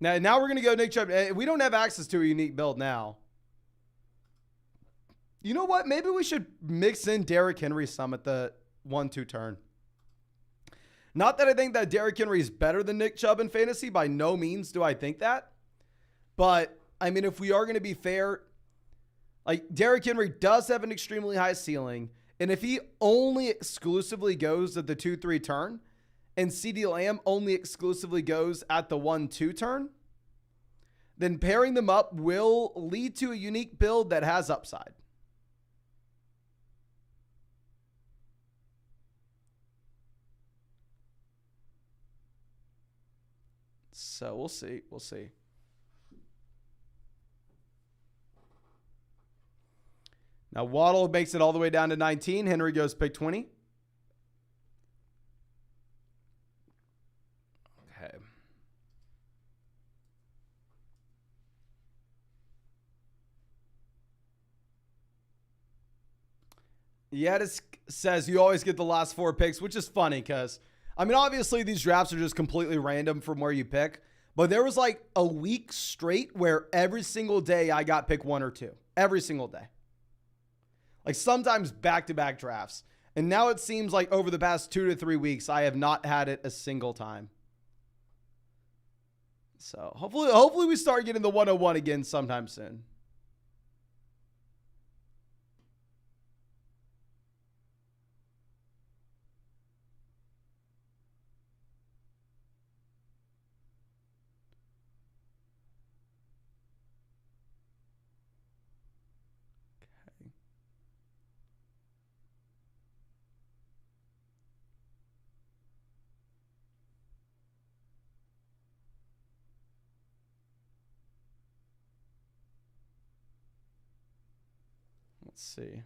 Now we're going to go Nick Chubb. We don't have access to a unique build now. You know what? Maybe we should mix in Derrick Henry some at the 1-2 turn. Not that I think that Derrick Henry is better than Nick Chubb in fantasy. By no means do I think that. But, I mean, if we are going to be fair, Derrick Henry does have an extremely high ceiling. And if he only exclusively goes at the 2-3 turn, and CeeDee Lamb only exclusively goes at the 1-2 turn, then pairing them up will lead to a unique build that has upside. So we'll see. We'll see. Now Waddle makes it all the way down to 19. Henry goes pick 20. Okay. Yadis says you always get the last 4 picks, which is funny because, I mean, obviously these drafts are just completely random from where you pick. But there was like a week straight where every single day I got pick 1 or 2. Every single day. Like sometimes back-to-back drafts. And now it seems like over the past 2 to 3 weeks, I have not had it a single time. So hopefully we start getting the 101 again sometime soon. Let's see.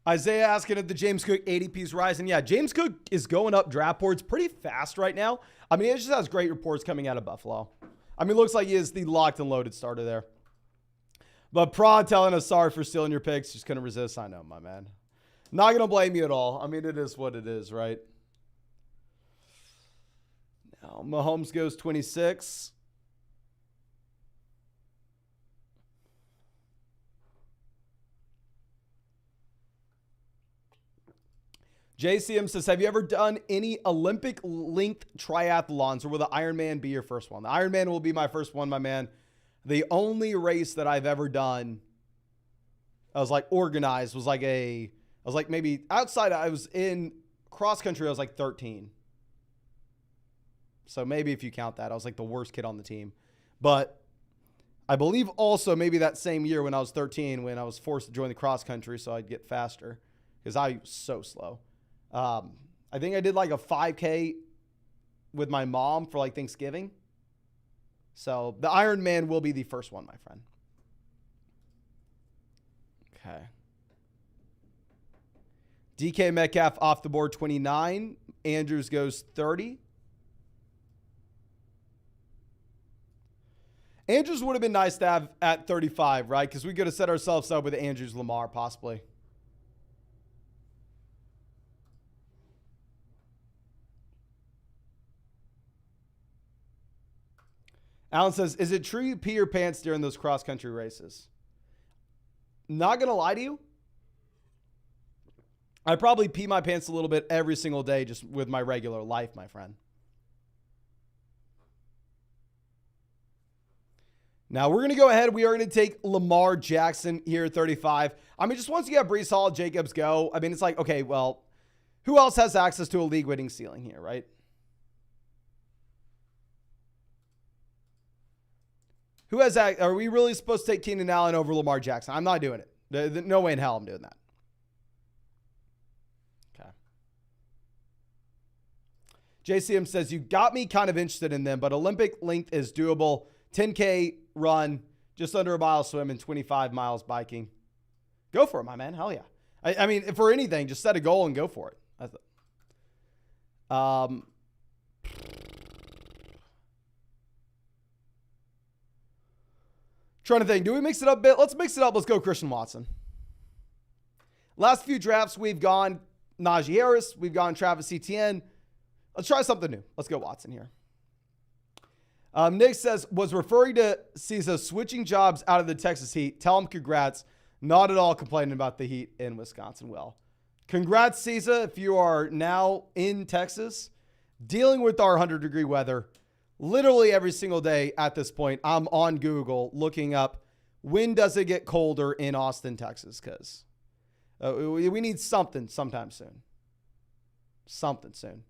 Isaiah asking if the James Cook ADP is rising. Yeah, James Cook is going up draft boards pretty fast right now. I mean, it just has great reports coming out of Buffalo. I mean, it looks like he is the locked and loaded starter there. But Prod telling us sorry for stealing your picks. Just couldn't resist. I know, my man. Not going to blame you at all. I mean, it is what it is, right? Now, Mahomes goes 26. JCM says, have you ever done any Olympic linked triathlons, or will the Ironman be your first one? The Ironman will be my first one, my man. The only race that I've ever done, I was like organized, was like maybe outside, I was in cross country, I was like 13. So maybe if you count that, I was like the worst kid on the team. But I believe also maybe that same year when I was 13, when I was forced to join the cross country so I'd get faster because I was so slow. I think I did like a 5K with my mom for like Thanksgiving. So the Ironman will be the first one, my friend. Okay. DK Metcalf off the board 29. Andrews goes 30. Andrews would have been nice to have at 35, right? Because we could have set ourselves up with Andrews Lamar possibly. Alan says, is it true you pee your pants during those cross-country races? Not going to lie to you. I probably pee my pants a little bit every single day just with my regular life, my friend. Now, we're going to go ahead. We are going to take Lamar Jackson here at 35. I mean, just once you have Breece Hall, Jacobs go, I mean, it's like, okay, well, who else has access to a league-winning ceiling here, right? Who has that? Are we really supposed to take Keenan Allen over Lamar Jackson? I'm not doing it. No way in hell I'm doing that. Okay. JCM says, you got me kind of interested in them, but Olympic length is doable. 10K run, just under a mile swim, and 25 miles biking. Go for it, my man. Hell yeah. I mean, for anything, just set a goal and go for it. Trying to think, do we mix it up a bit? Let's mix it up. Let's go Christian Watson. Last few drafts, we've gone Najee Harris. We've gone Travis Etienne. Let's try something new. Let's go Watson here. Nick says, was referring to Cesar switching jobs out of the Texas Heat. Tell him congrats. Not at all complaining about the Heat in Wisconsin. Well, congrats, Cesar, if you are now in Texas, dealing with our 100-degree weather. Literally every single day at this point, I'm on Google looking up when does it get colder in Austin, Texas, because we need something sometime soon. Something soon.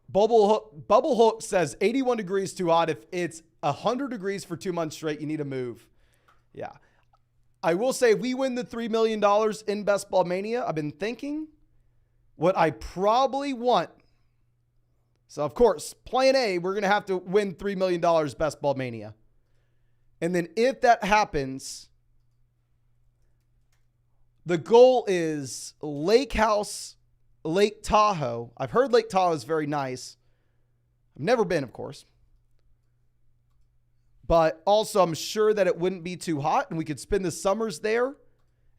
Bubble Hook says 81 degrees too hot. If it's 100 degrees for 2 months straight, you need to move. Yeah. I will say, if we win the $3 million in Best Ball Mania, I've been thinking what I probably want. So, of course, plan A, we're going to have to win $3 million Best Ball Mania. And then if that happens, the goal is Lake House, Lake Tahoe. I've heard Lake Tahoe is very nice. I've never been, of course. But also, I'm sure that it wouldn't be too hot, and we could spend the summers there,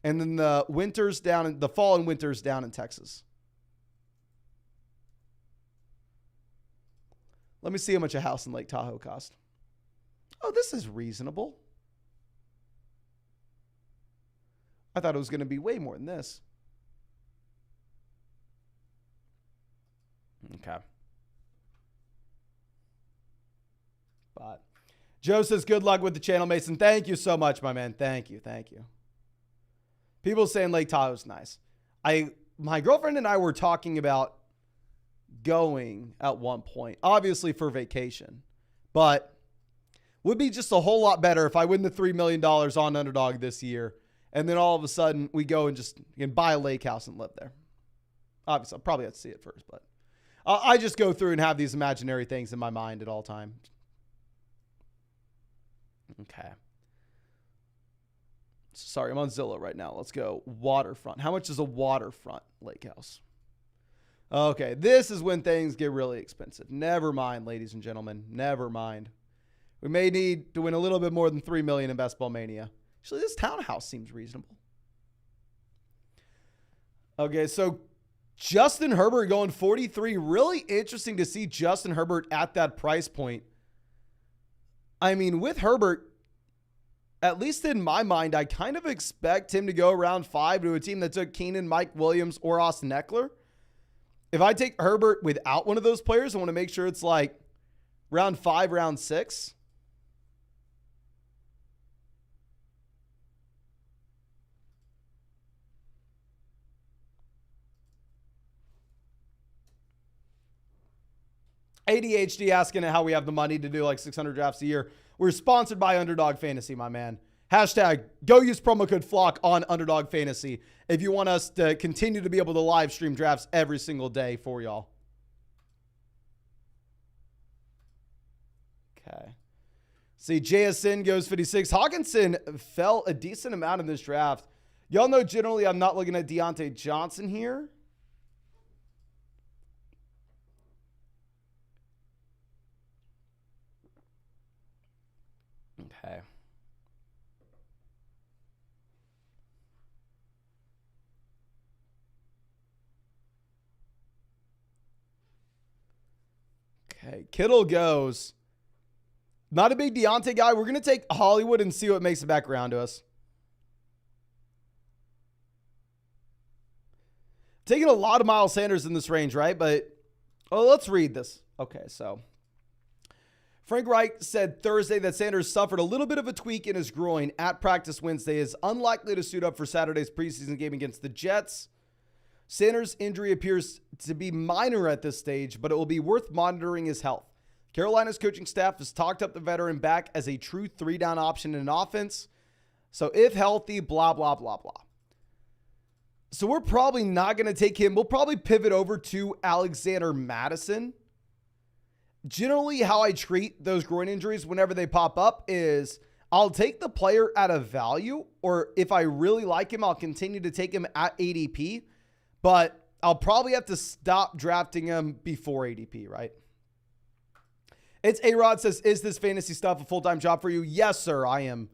and then the fall and winters down in Texas. Let me see how much a house in Lake Tahoe cost. Oh, this is reasonable. I thought it was going to be way more than this. Okay. But Joe says, good luck with the channel, Mason. Thank you so much, my man. Thank you. Thank you. People saying Lake Tahoe is nice. My girlfriend and I were talking about going at one point, obviously for vacation, but would be just a whole lot better if I win the $3 million on Underdog this year. And then all of a sudden we go and just buy a lake house and live there. Obviously, I'll probably have to see it first, but I just go through and have these imaginary things in my mind at all times. Okay. Sorry, I'm on Zillow right now. Let's go waterfront. How much is a waterfront lake house? Okay, this is when things get really expensive. Never mind, ladies and gentlemen. Never mind. We may need to win a little bit more than $3 million in Best Ball Mania. Actually, this townhouse seems reasonable. Okay, so Justin Herbert going 43. Really interesting to see Justin Herbert at that price point. I mean, with Herbert, at least in my mind, I kind of expect him to go around 5 to a team that took Keenan, Mike Williams, or Austin Eckler. If I take Herbert without one of those players, I want to make sure it's like round 5, round 6. ADHD asking how we have the money to do like 600 drafts a year. We're sponsored by Underdog Fantasy, my man. Hashtag go use promo code FLOCK on Underdog Fantasy if you want us to continue to be able to live stream drafts every single day for y'all. Okay. See, JSN goes 56. Hawkinson fell a decent amount in this draft. Y'all know generally I'm not looking at Deontay Johnson here. Okay. Okay, Kittle goes. Not a big Deontay guy. We're going to take Hollywood and see what makes it back around to us. Taking a lot of Miles Sanders in this range, right? But, let's read this. Okay, so Frank Reich said Thursday that Sanders suffered a little bit of a tweak in his groin at practice Wednesday, is unlikely to suit up for Saturday's preseason game against the Jets. Sanders' injury appears to be minor at this stage, but it will be worth monitoring his health. Carolina's coaching staff has talked up the veteran back as a true 3-down option in an offense. So if healthy, blah, blah, blah, blah. So we're probably not going to take him. We'll probably pivot over to Alexander Mattison. Generally, how I treat those groin injuries whenever they pop up is I'll take the player at a value, or if I really like him, I'll continue to take him at ADP, but I'll probably have to stop drafting him before ADP, right? It's A-Rod says, is this fantasy stuff a full-time job for you? Yes, sir, I am.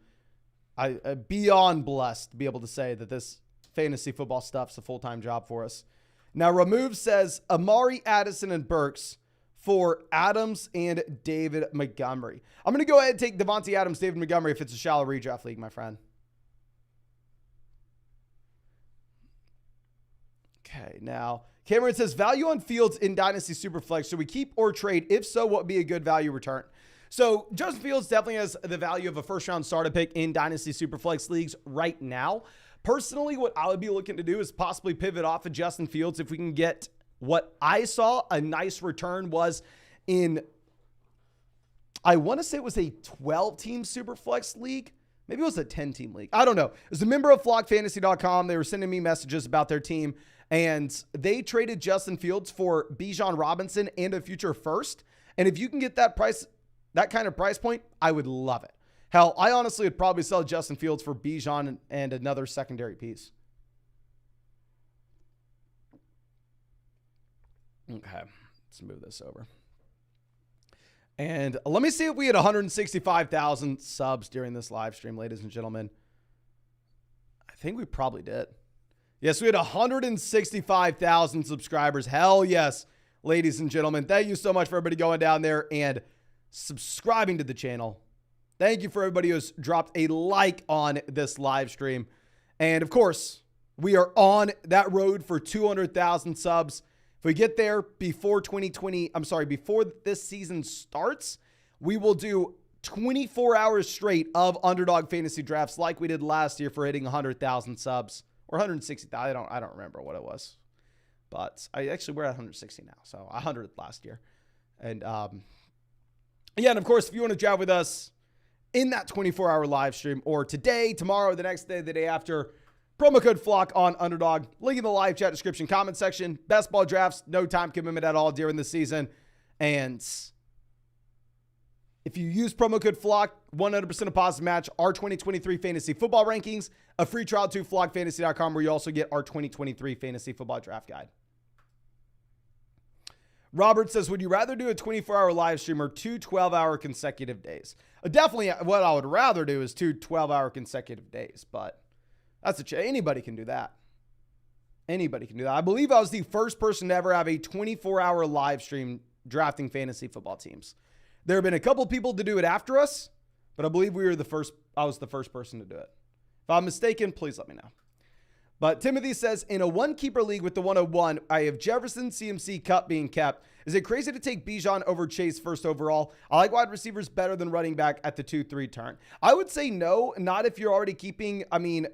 I'm beyond blessed to be able to say that this fantasy football stuff's a full-time job for us. Now, Remove says, Amari, Addison, and Burks for Adams and David Montgomery. I'm going to go ahead and take Devontae Adams, David Montgomery if it's a shallow redraft league, my friend. Okay, now Cameron says, value on Fields in Dynasty Superflex. Should we keep or trade? If so, what would be a good value return? So Justin Fields definitely has the value of a first-round starter pick in Dynasty Superflex leagues right now. Personally, what I would be looking to do is possibly pivot off of Justin Fields if we can get what I saw a nice return was in, I want to say it was a 12-team Superflex league. Maybe it was a 10-team league. I don't know. It was a member of flockfantasy.com. They were sending me messages about their team. And they traded Justin Fields for Bijan Robinson and a future first. And if you can get that price, that kind of price point, I would love it. Hell, I honestly would probably sell Justin Fields for Bijan and another secondary piece. Okay, let's move this over. And let me see if we had 165,000 subs during this live stream, ladies and gentlemen. I think we probably did. Yes, we had 165,000 subscribers. Hell yes, ladies and gentlemen. Thank you so much for everybody going down there and subscribing to the channel. Thank you for everybody who's dropped a like on this live stream. And of course, we are on that road for 200,000 subs. If we get there before before this season starts, we will do 24 hours straight of Underdog Fantasy drafts like we did last year for hitting 100,000 subs. Or 160,000. I don't remember what it was. But we're at 160 now. So 100 last year. And yeah, and of course, if you want to draft with us in that 24-hour live stream or today, tomorrow, the next day, the day after, promo code FLOCK on Underdog. Link in the live chat description, comment section. Best ball drafts, no time commitment at all during the season. And if you use promo code FLOCK, 100% of positive match our 2023 fantasy football rankings, a free trial to flockfantasy.com where you also get our 2023 fantasy football draft guide. Robert says, would you rather do a 24-hour live stream or 2 12-hour consecutive days? Definitely what I would rather do is 2 12-hour consecutive days, but anybody can do that. Anybody can do that. I believe I was the first person to ever have a 24-hour live stream drafting fantasy football teams. There have been a couple people to do it after us, but I believe I was the first person to do it. If I'm mistaken, please let me know. But Timothy says, in a one-keeper league with the 101, I have Jefferson, CMC, Cup being kept. Is it crazy to take Bijan over Chase first overall? I like wide receivers better than running back at the 2-3 turn. I would say no, not if you're already keeping,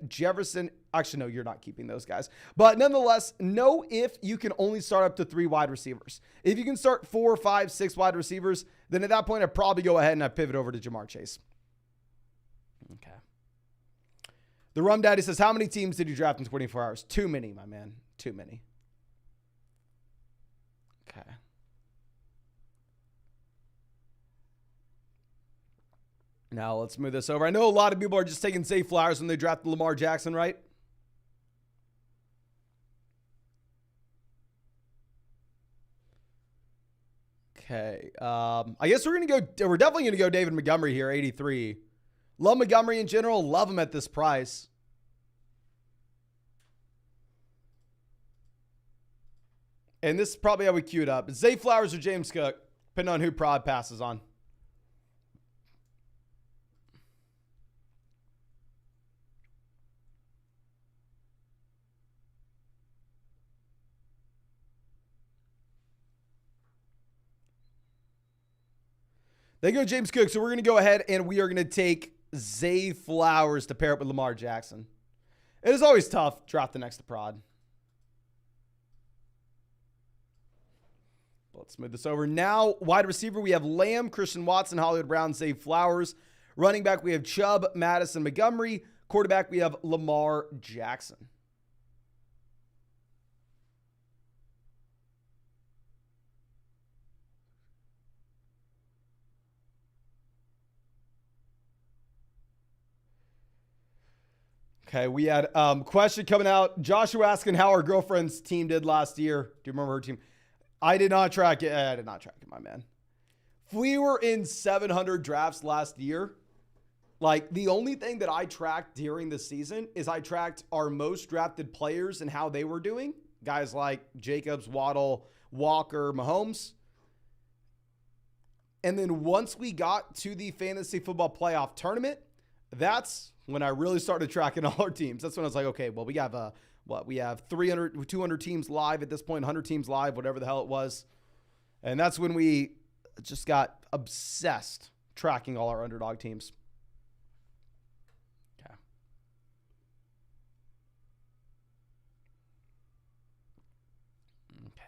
Jefferson. Actually, no, you're not keeping those guys. But nonetheless, no if you can only start up to 3 wide receivers. If you can start 4, 5, 6 wide receivers, then at that point, I'd probably go ahead and I'd pivot over to Jamar Chase. Okay. The Rum Daddy says, how many teams did you draft in 24 hours? Too many, my man. Too many. Okay. Now let's move this over. I know a lot of people are just taking safe flowers when they draft Lamar Jackson, right? Okay. I guess we're definitely going to go David Montgomery here, 83. Love Montgomery in general. Love him at this price. And this is probably how we queue it up. Zay Flowers or James Cook, depending on who Prod passes on. They go James Cook, so we're going to go ahead and we are going to take Zay Flowers to pair up with Lamar Jackson. It is always tough. Drop the next to Prod. Let's move this over. Now, wide receiver, we have Lamb, Christian Watson, Hollywood Brown, Zay Flowers. Running back, we have Chubb, Madison, Montgomery. Quarterback, we have Lamar Jackson. Okay, we had question coming out. Joshua asking how our girlfriend's team did last year. Do you remember her team? I did not track it. I did not track it, my man. If we were in 700 drafts last year, like the only thing that I tracked during the season is I tracked our most drafted players and how they were doing. Guys like Jacobs, Waddle, Walker, Mahomes. And then once we got to the fantasy football playoff tournament, that's when I really started tracking all our teams. That's when I was like, okay, well, we have we have 200 teams live at this point, 100 teams live, whatever the hell it was. And that's when we just got obsessed tracking all our underdog teams. Okay.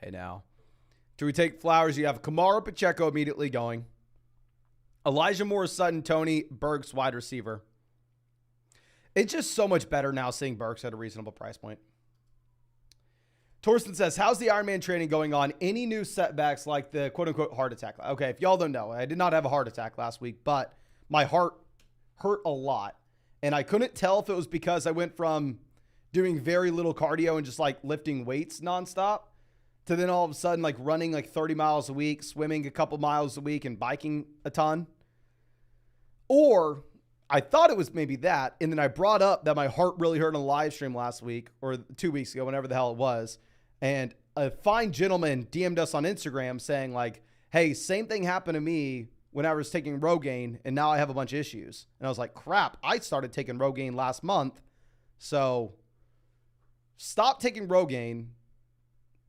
Okay, now. Do we take Flowers? You have Kamara Pacheco immediately going. Elijah Moore, Sutton, Tony, Burks, wide receiver. It's just so much better now seeing Burks at a reasonable price point. Torsten says, how's the Ironman training going on? Any new setbacks like the quote-unquote heart attack? Okay, if y'all don't know, I did not have a heart attack last week, but my heart hurt a lot. And I couldn't tell if it was because I went from doing very little cardio and just like lifting weights nonstop to then all of a sudden like running like 30 miles a week, swimming a couple miles a week, and biking a ton. Or I thought it was maybe that. And then I brought up that my heart really hurt on a live stream last week or 2 weeks ago, whenever the hell it was. And a fine gentleman DM'd us on Instagram saying like, hey, same thing happened to me when I was taking Rogaine, and now I have a bunch of issues. And I was like, crap, I started taking Rogaine last month. So stop taking Rogaine.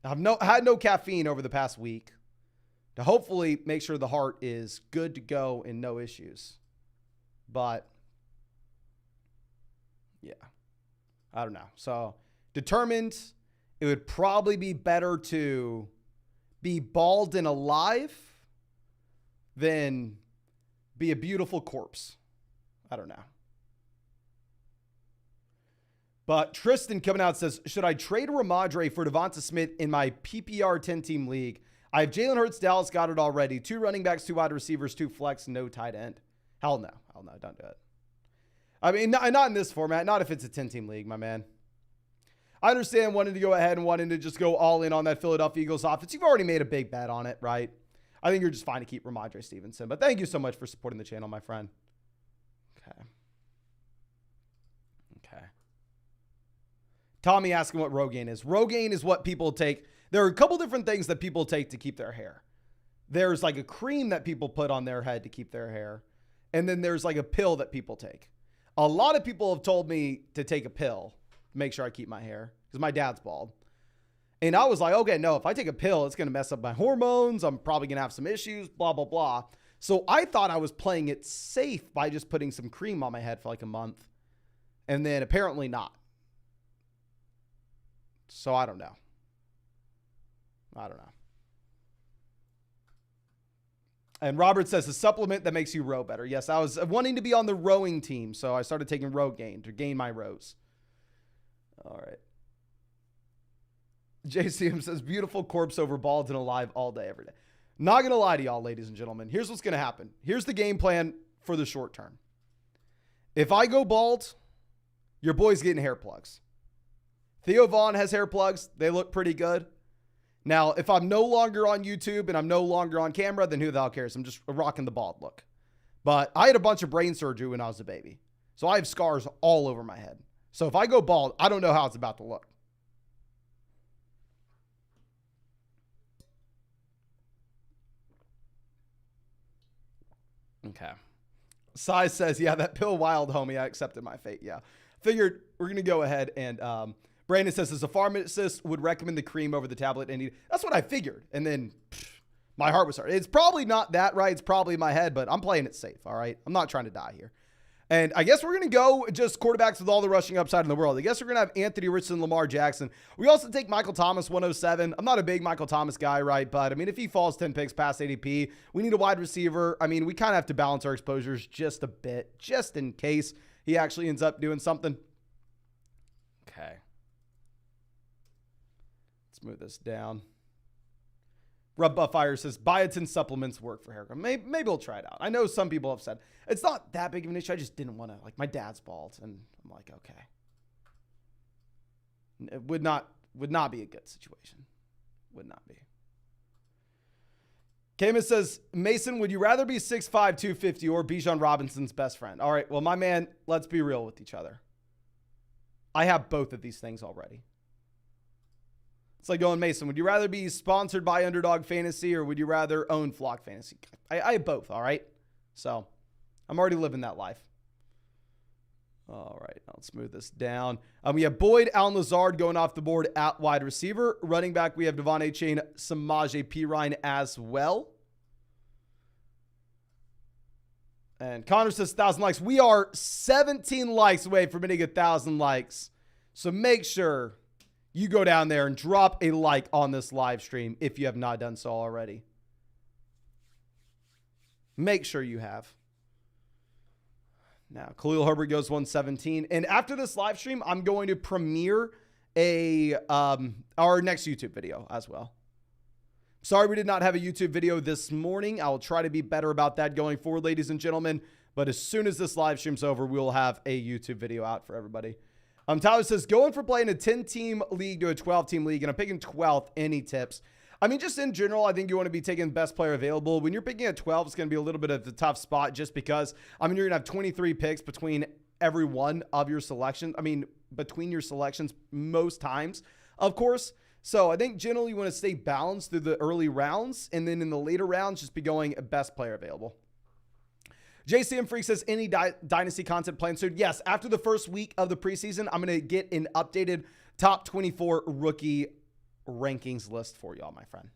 I've had no caffeine over the past week to hopefully make sure the heart is good to go and no issues. But yeah, I don't know. So determined it would probably be better to be bald and alive than be a beautiful corpse. I don't know. But Tristan coming out says, should I trade Ramadre for Devonta Smith in my PPR 10-team league? I have Jalen Hurts, Dallas got it already. 2 running backs, 2 wide receivers, 2 flex, no tight end. Hell no. Hell no. Don't do it. I mean, not in this format. Not if it's a 10-team league, my man. I understand wanting to go ahead and wanting to just go all in on that Philadelphia Eagles offense. You've already made a big bet on it, right? I think you're just fine to keep Ramondre Stevenson. But thank you so much for supporting the channel, my friend. Okay. Tommy asking what Rogaine is. Rogaine is what people take. There are a couple different things that people take to keep their hair. There's like a cream that people put on their head to keep their hair. And then there's like a pill that people take. A lot of people have told me to take a pill to make sure I keep my hair because my dad's bald. And I was like, okay, no, if I take a pill, it's going to mess up my hormones. I'm probably going to have some issues, blah, blah, blah. So I thought I was playing it safe by just putting some cream on my head for like a month. And then apparently not. So I don't know. And Robert says a supplement that makes you row better. Yes, I was wanting to be on the rowing team, so I started taking Rogaine to gain my rows. All right. JCM says beautiful corpse over bald and alive all day, every day. Not going to lie to y'all, ladies and gentlemen. Here's what's going to happen. Here's the game plan for the short term. If I go bald, your boy's getting hair plugs. Theo Vaughn has hair plugs. They look pretty good. Now, if I'm no longer on YouTube and I'm no longer on camera, then who the hell cares? I'm just rocking the bald look. But I had a bunch of brain surgery when I was a baby. So I have scars all over my head. So if I go bald, I don't know how it's about to look. Okay. Sai says, yeah, that pill wild, homie. I accepted my fate. Yeah. Figured we're going to go ahead and Brandon says, as a pharmacist would recommend the cream over the tablet. And that's what I figured. And then my heart was hurt. It's probably not that, right? It's probably my head, but I'm playing it safe. All right. I'm not trying to die here. And I guess we're going to go just quarterbacks with all the rushing upside in the world. I guess we're going to have Anthony Richardson, Lamar Jackson. We also take Michael Thomas, 107. I'm not a big Michael Thomas guy, right? But I mean, if he falls 10 picks past ADP, we need a wide receiver. I mean, we kind of have to balance our exposures just a bit, just in case he actually ends up doing something. Okay. Let's move this down. Rub Buffire says, biotin supplements work for hair growth. Maybe we'll try it out. I know some people have said, it's not that big of an issue. I just didn't want to, like, my dad's bald. And I'm like, okay. It would not be a good situation. Would not be. Kamis says, Mason, would you rather be 6'5", 250 or Bijan Robinson's best friend? All right, well, my man, let's be real with each other. I have both of these things already. It's like going, Mason, would you rather be sponsored by Underdog Fantasy or would you rather own Flock Fantasy? I have both, all right? So I'm already living that life. All right, now let's move this down. We have Boyd, Allen Lazard going off the board at wide receiver. Running back, we have Devon Achane, Samaje Perine as well. And Connor says 1,000 likes. We are 17 likes away from hitting 1,000 likes. So make sure you go down there and drop a like on this live stream if you have not done so already. Make sure you have. Now, Khalil Herbert goes 117. And after this live stream, I'm going to premiere our next YouTube video as well. Sorry we did not have a YouTube video this morning. I will try to be better about that going forward, ladies and gentlemen. But as soon as this live stream's over, we will have a YouTube video out for everybody. Tyler says, going for playing a 10-team league to a 12-team league, and I'm picking 12th. Any tips? I mean, just in general, I think you want to be taking the best player available. When you're picking at 12, it's going to be a little bit of a tough spot just because, I mean, you're going to have 23 picks between every one of your selections. I mean, between your selections most times, of course. So I think generally you want to stay balanced through the early rounds, and then in the later rounds, just be going best player available. JCM Freak says, any Dynasty content planned soon? Yes, after the first week of the preseason, I'm going to get an updated top 24 rookie rankings list for y'all, my friend.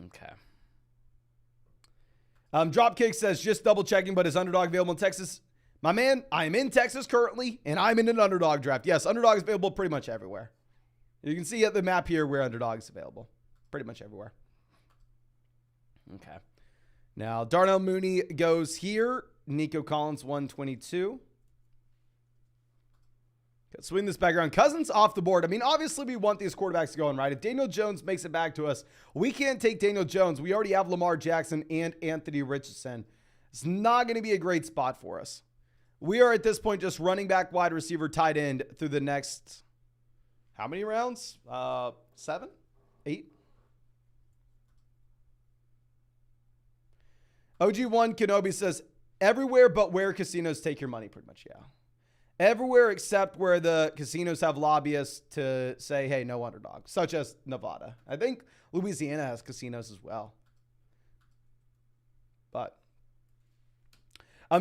Okay. Dropkick says, just double checking, but is Underdog available in Texas? My man, I'm in Texas currently, and I'm in an Underdog draft. Yes, Underdog is available pretty much everywhere. You can see at the map here where Underdog is available. Pretty much everywhere. Okay. Now, Darnell Mooney goes here. Nico Collins, 122. Let's swing this back around. Cousins off the board. I mean, obviously, we want these quarterbacks going, right? If Daniel Jones makes it back to us, we can't take Daniel Jones. We already have Lamar Jackson and Anthony Richardson. It's not going to be a great spot for us. We are at this point just running back, wide receiver, tight end through the next, how many rounds? 7? 8? OG1 Kenobi says, everywhere but where casinos take your money, pretty much, yeah. Everywhere except where the casinos have lobbyists to say, hey, no Underdog, such as Nevada. I think Louisiana has casinos as well. But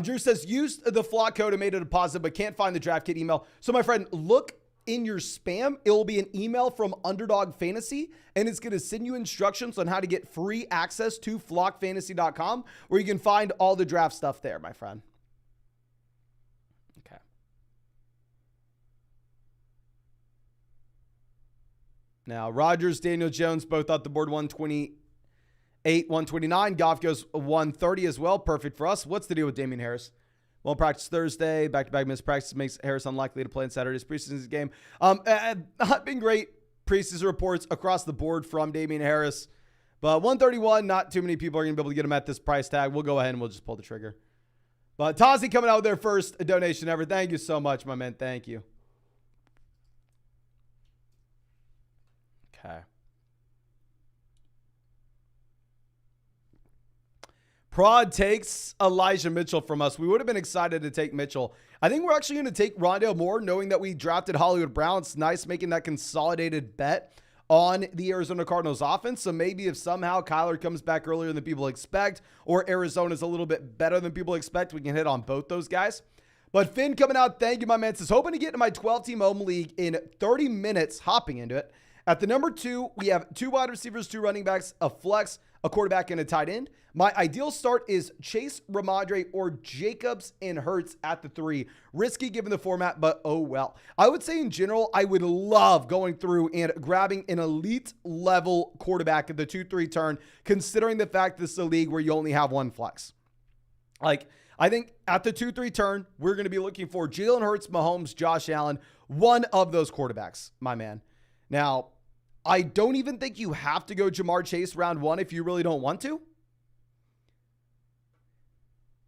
Drew says, used the flock code and made a deposit, but can't find the draft kit email. So, my friend, look in your spam. It will be an email from Underdog Fantasy, and it's going to send you instructions on how to get free access to flockfantasy.com, where you can find all the draft stuff there, my friend. Okay. Now, Rodgers, Daniel Jones, both up the board, 128, 129. Goff goes 130 as well. Perfect for us. What's the deal with Damian Harris? Well, practice Thursday, back-to-back missed practice makes Harris unlikely to play in Saturday's preseason game. Not been great preseason reports across the board from Damian Harris, but 131, not too many people are going to be able to get him at this price tag. We'll go ahead and we'll just pull the trigger. But Tazi coming out with their first donation ever. Thank you so much, my man. Thank you. Okay. Prod takes Elijah Mitchell from us. We would have been excited to take Mitchell. I think we're actually going to take Rondale Moore, knowing that we drafted Hollywood Brown. It's nice making that consolidated bet on the Arizona Cardinals offense. So maybe if somehow Kyler comes back earlier than people expect, or Arizona's a little bit better than people expect, we can hit on both those guys. But Finn coming out, thank you, my man. Says, hoping to get into my 12-team home league in 30 minutes, hopping into it. At the number 2, we have 2 wide receivers, 2 running backs, a flex, a quarterback, and a tight end. My ideal start is Chase, Ramondre, or Jacobs and Hurts at the 3. Risky given the format, but oh well. I would say in general, I would love going through and grabbing an elite level quarterback at the 2-3 turn, considering the fact this is a league where you only have 1 flex. Like, I think at the 2-3 turn, we're going to be looking for Jalen Hurts, Mahomes, Josh Allen, one of those quarterbacks, my man. Now, I don't even think you have to go Jamar Chase round 1 if you really don't want to.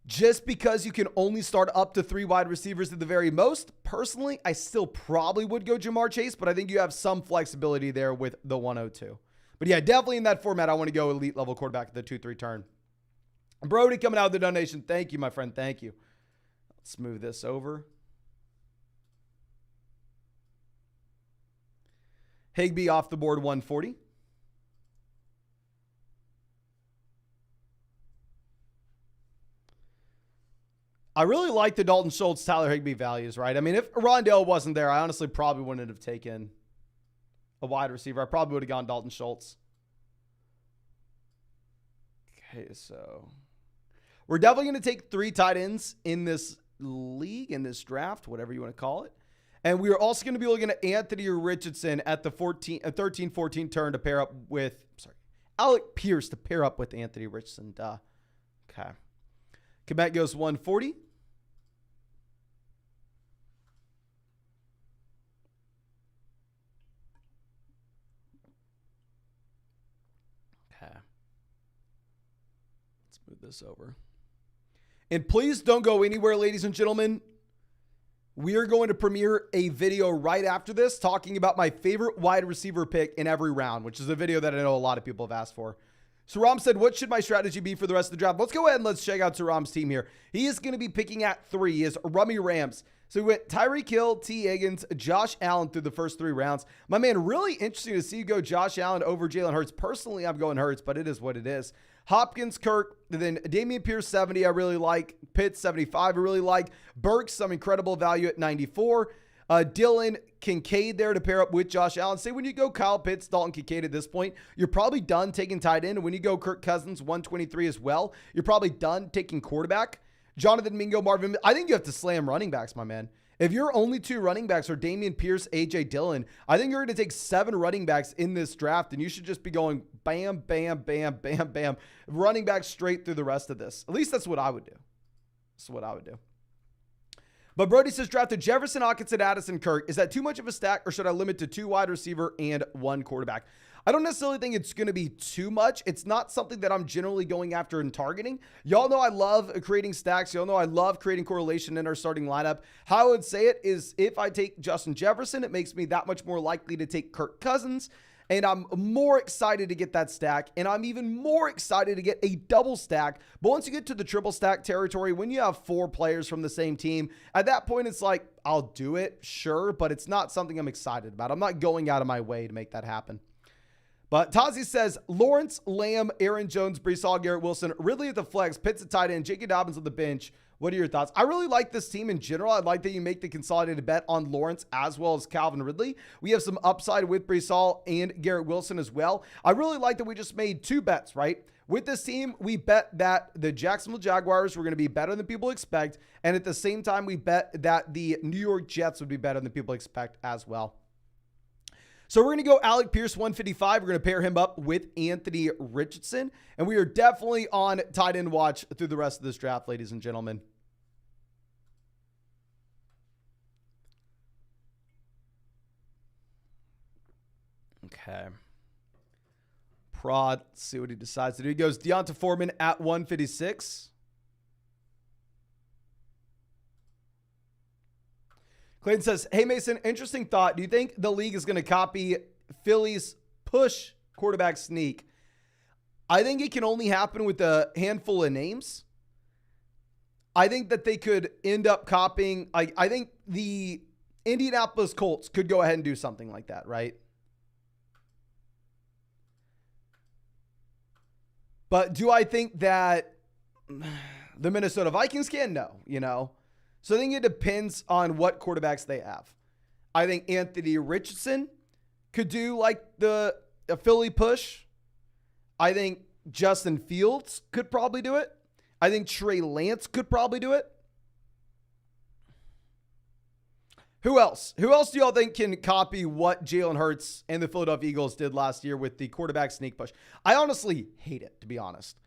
Just because you can only start up to 3 wide receivers at the very most. Personally, I still probably would go Jamar Chase, but I think you have some flexibility there with the 102. But yeah, definitely in that format, I want to go elite level quarterback at the 2-3 turn. Brody coming out with the donation. Thank you, my friend. Thank you. Let's move this over. Higbee off the board, 140. I really like the Dalton Schultz, Tyler Higbee values, right? I mean, if Rondale wasn't there, I honestly probably wouldn't have taken a wide receiver. I probably would have gone Dalton Schultz. Okay, so we're definitely going to take 3 tight ends in this league, in this draft, whatever you want to call it. And we are also going to be looking at Anthony Richardson at the 13-14 turn to pair up with, Alec Pierce to pair up with Anthony Richardson. Okay. Quebec goes 140. this over. And please don't go anywhere, ladies and gentlemen. We are going to premiere a video right after this talking about my favorite wide receiver pick in every round, which is a video that I know a lot of people have asked for. Saram said, what should my strategy be for the rest of the draft? Let's go ahead and let's check out Saram's team here. He is going to be picking at 3. He is Rummy Rams. So we went Tyreek Hill, T. Higgins, Josh Allen through the first 3 rounds. My man, really interesting to see you go Josh Allen over Jalen Hurts. Personally, I'm going Hurts, but it is what it is. Hopkins, Kirk, then Dameon Pierce, 70, I really like. Pitts, 75, I really like. Burks, some incredible value at 94. Dylan Kincaid there to pair up with Josh Allen. Say when you go Kyle Pitts, Dalton Kincaid at this point, you're probably done taking tight end. And when you go Kirk Cousins, 123 as well, you're probably done taking quarterback. Jonathan Mingo, Marvin. I think you have to slam running backs, my man. If your only 2 running backs are Dameon Pierce, A.J. Dillon, I think you're going to take 7 running backs in this draft, and you should just be going bam, bam, bam, bam, bam, running back straight through the rest of this. At least that's what I would do. That's what I would do. But Brody says, drafted Jefferson, Hockenson, Addison, Kirk. Is that too much of a stack, or should I limit to 2 wide receiver and 1 quarterback? I don't necessarily think it's going to be too much. It's not something that I'm generally going after and targeting. Y'all know I love creating stacks. Y'all know I love creating correlation in our starting lineup. How I would say it is if I take Justin Jefferson, it makes me that much more likely to take Kirk Cousins. And I'm more excited to get that stack. And I'm even more excited to get a double stack. But once you get to the triple stack territory, when you have 4 players from the same team, at that point, it's like, I'll do it, sure. But it's not something I'm excited about. I'm not going out of my way to make that happen. But Tazi says, Lawrence, Lamb, Aaron Jones, Brees Hall, Garrett Wilson, Ridley at the flex, Pitts at tight end, J.K. Dobbins on the bench. What are your thoughts? I really like this team in general. I'd like that you make the consolidated bet on Lawrence as well as Calvin Ridley. We have some upside with Brees Hall and Garrett Wilson as well. I really like that we just made 2 bets, right? With this team, we bet that the Jacksonville Jaguars were going to be better than people expect. And at the same time, we bet that the New York Jets would be better than people expect as well. So we're going to go Alec Pierce, 155. We're going to pair him up with Anthony Richardson. And we are definitely on tight end watch through the rest of this draft, ladies and gentlemen. Okay. Prod, let's see what he decides to do. He goes Deonta Foreman at 156. Clayton says, hey, Mason, interesting thought. Do you think the league is going to copy Philly's push quarterback sneak? I think it can only happen with a handful of names. I think that they could end up copying. I think the Indianapolis Colts could go ahead and do something like that, right? But do I think that the Minnesota Vikings can? No, you know. So I think it depends on what quarterbacks they have. I think Anthony Richardson could do like a Philly push. I think Justin Fields could probably do it. I think Trey Lance could probably do it. Who else? Who else do y'all think can copy what Jalen Hurts and the Philadelphia Eagles did last year with the quarterback sneak push? I honestly hate it, to be honest.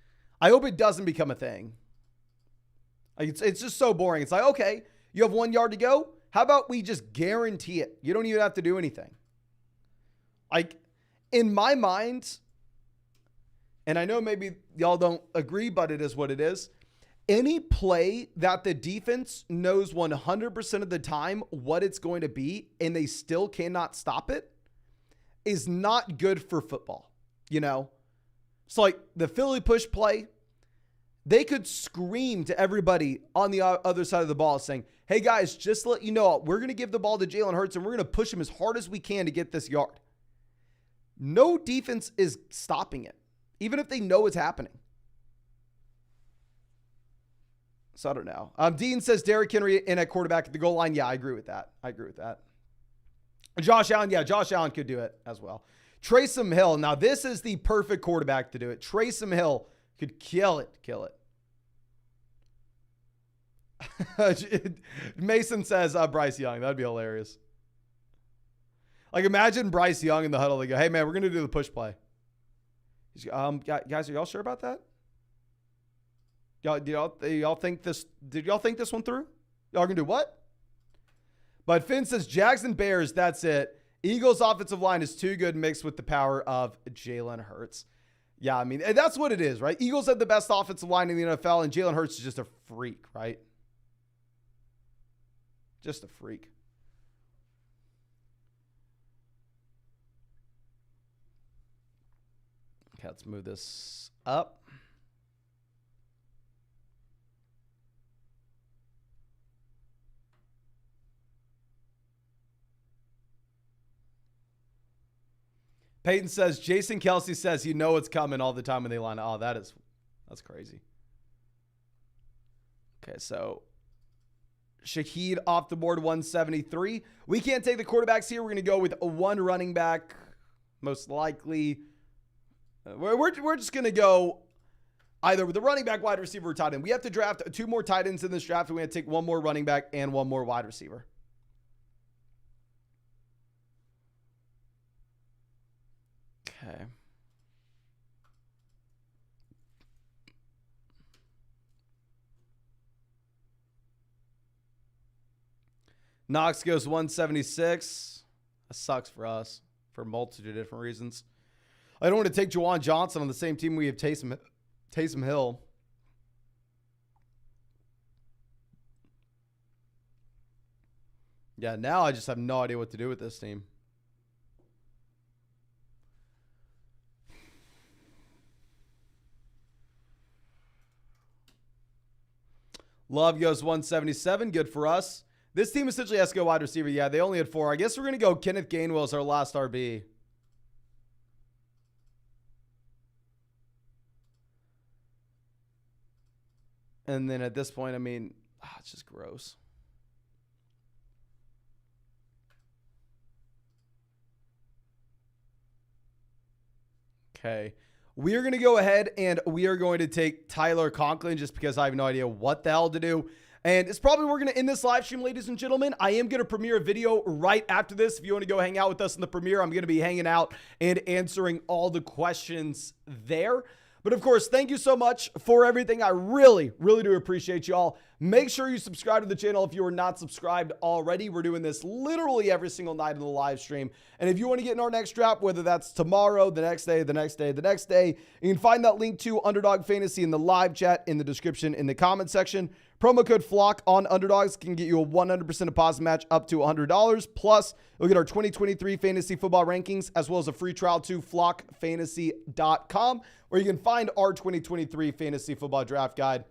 I hope it doesn't become a thing. Like it's just so boring. It's like, okay, you have 1 yard to go. How about we just guarantee it? You don't even have to do anything. Like, in my mind, and I know maybe y'all don't agree, but it is what it is. Any play that the defense knows 100% of the time what it's going to be and they still cannot stop it is not good for football, you know? It's like the Philly push play. They could scream to everybody on the other side of the ball saying, hey guys, just to let you know, we're going to give the ball to Jalen Hurts and we're going to push him as hard as we can to get this yard. No defense is stopping it, even if they know it's happening. So I don't know. Dean says Derrick Henry in at quarterback at the goal line. Yeah, I agree with that. Josh Allen. Yeah, Josh Allen could do it as well. Taysom Hill. Now this is the perfect quarterback to do it. Taysom Hill could kill it. Mason says Bryce Young. That'd be hilarious. Like imagine Bryce Young in the huddle. They go, hey man, we're going to do the push play. He's, guys, are y'all sure about that? Y'all think this? Did y'all think this one through? Y'all gonna do what? But Finn says Jags and Bears. That's it. Eagles offensive line is too good mixed with the power of Jalen Hurts. Yeah, I mean, that's what it is, right? Eagles have the best offensive line in the NFL, and Jalen Hurts is just a freak, right? Just a freak. Okay, let's move this up. Peyton says, Jason Kelsey says, you know it's coming all the time when they line up. Oh, that's crazy. Okay, so Shaheed off the board, 173. We can't take the quarterbacks here. We're going to go with one running back, most likely. We're just going to go either with the running back, wide receiver, or tight end. We have to draft 2 more tight ends in this draft, and we have to take 1 more running back and 1 more wide receiver. Okay. Knox goes 176. That sucks for us for a multitude of different reasons. I don't want to take Juwan Johnson on the same team we have Taysom Hill. Yeah, now I just have no idea what to do with this team. Love goes 177. Good for us. This team essentially has to go wide receiver. Yeah, they only had 4. I guess we're going to go Kenneth Gainwell as our last RB. And then at this point, I mean, it's just gross. Okay. We are going to go ahead and we are going to take Tyler Conklin just because I have no idea what the hell to do. And it's probably we're going to end this live stream, ladies and gentlemen. I am going to premiere a video right after this. If you want to go hang out with us in the premiere, I'm going to be hanging out and answering all the questions there. But of course, thank you so much for everything. I really, really do appreciate y'all. Make sure you subscribe to the channel if you are not subscribed already. We're doing this literally every single night in the live stream. And if you want to get in our next draft, whether that's tomorrow, the next day, the next day, the next day, you can find that link to Underdog Fantasy in the live chat, in the description, in the comment section. Promo code FLOCK on Underdogs can get you a 100% deposit match up to $100. Plus, you'll get our 2023 fantasy football rankings, as well as a free trial to flockfantasy.com, where you can find our 2023 fantasy football draft guide.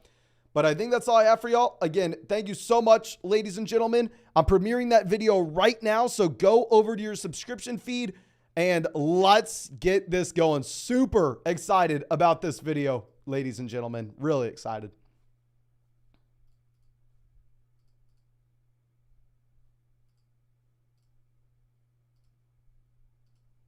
But I think that's all I have for y'all. Again, thank you so much, ladies and gentlemen. I'm premiering that video right now, so go over to your subscription feed and let's get this going. Super excited about this video, ladies and gentlemen. Really excited.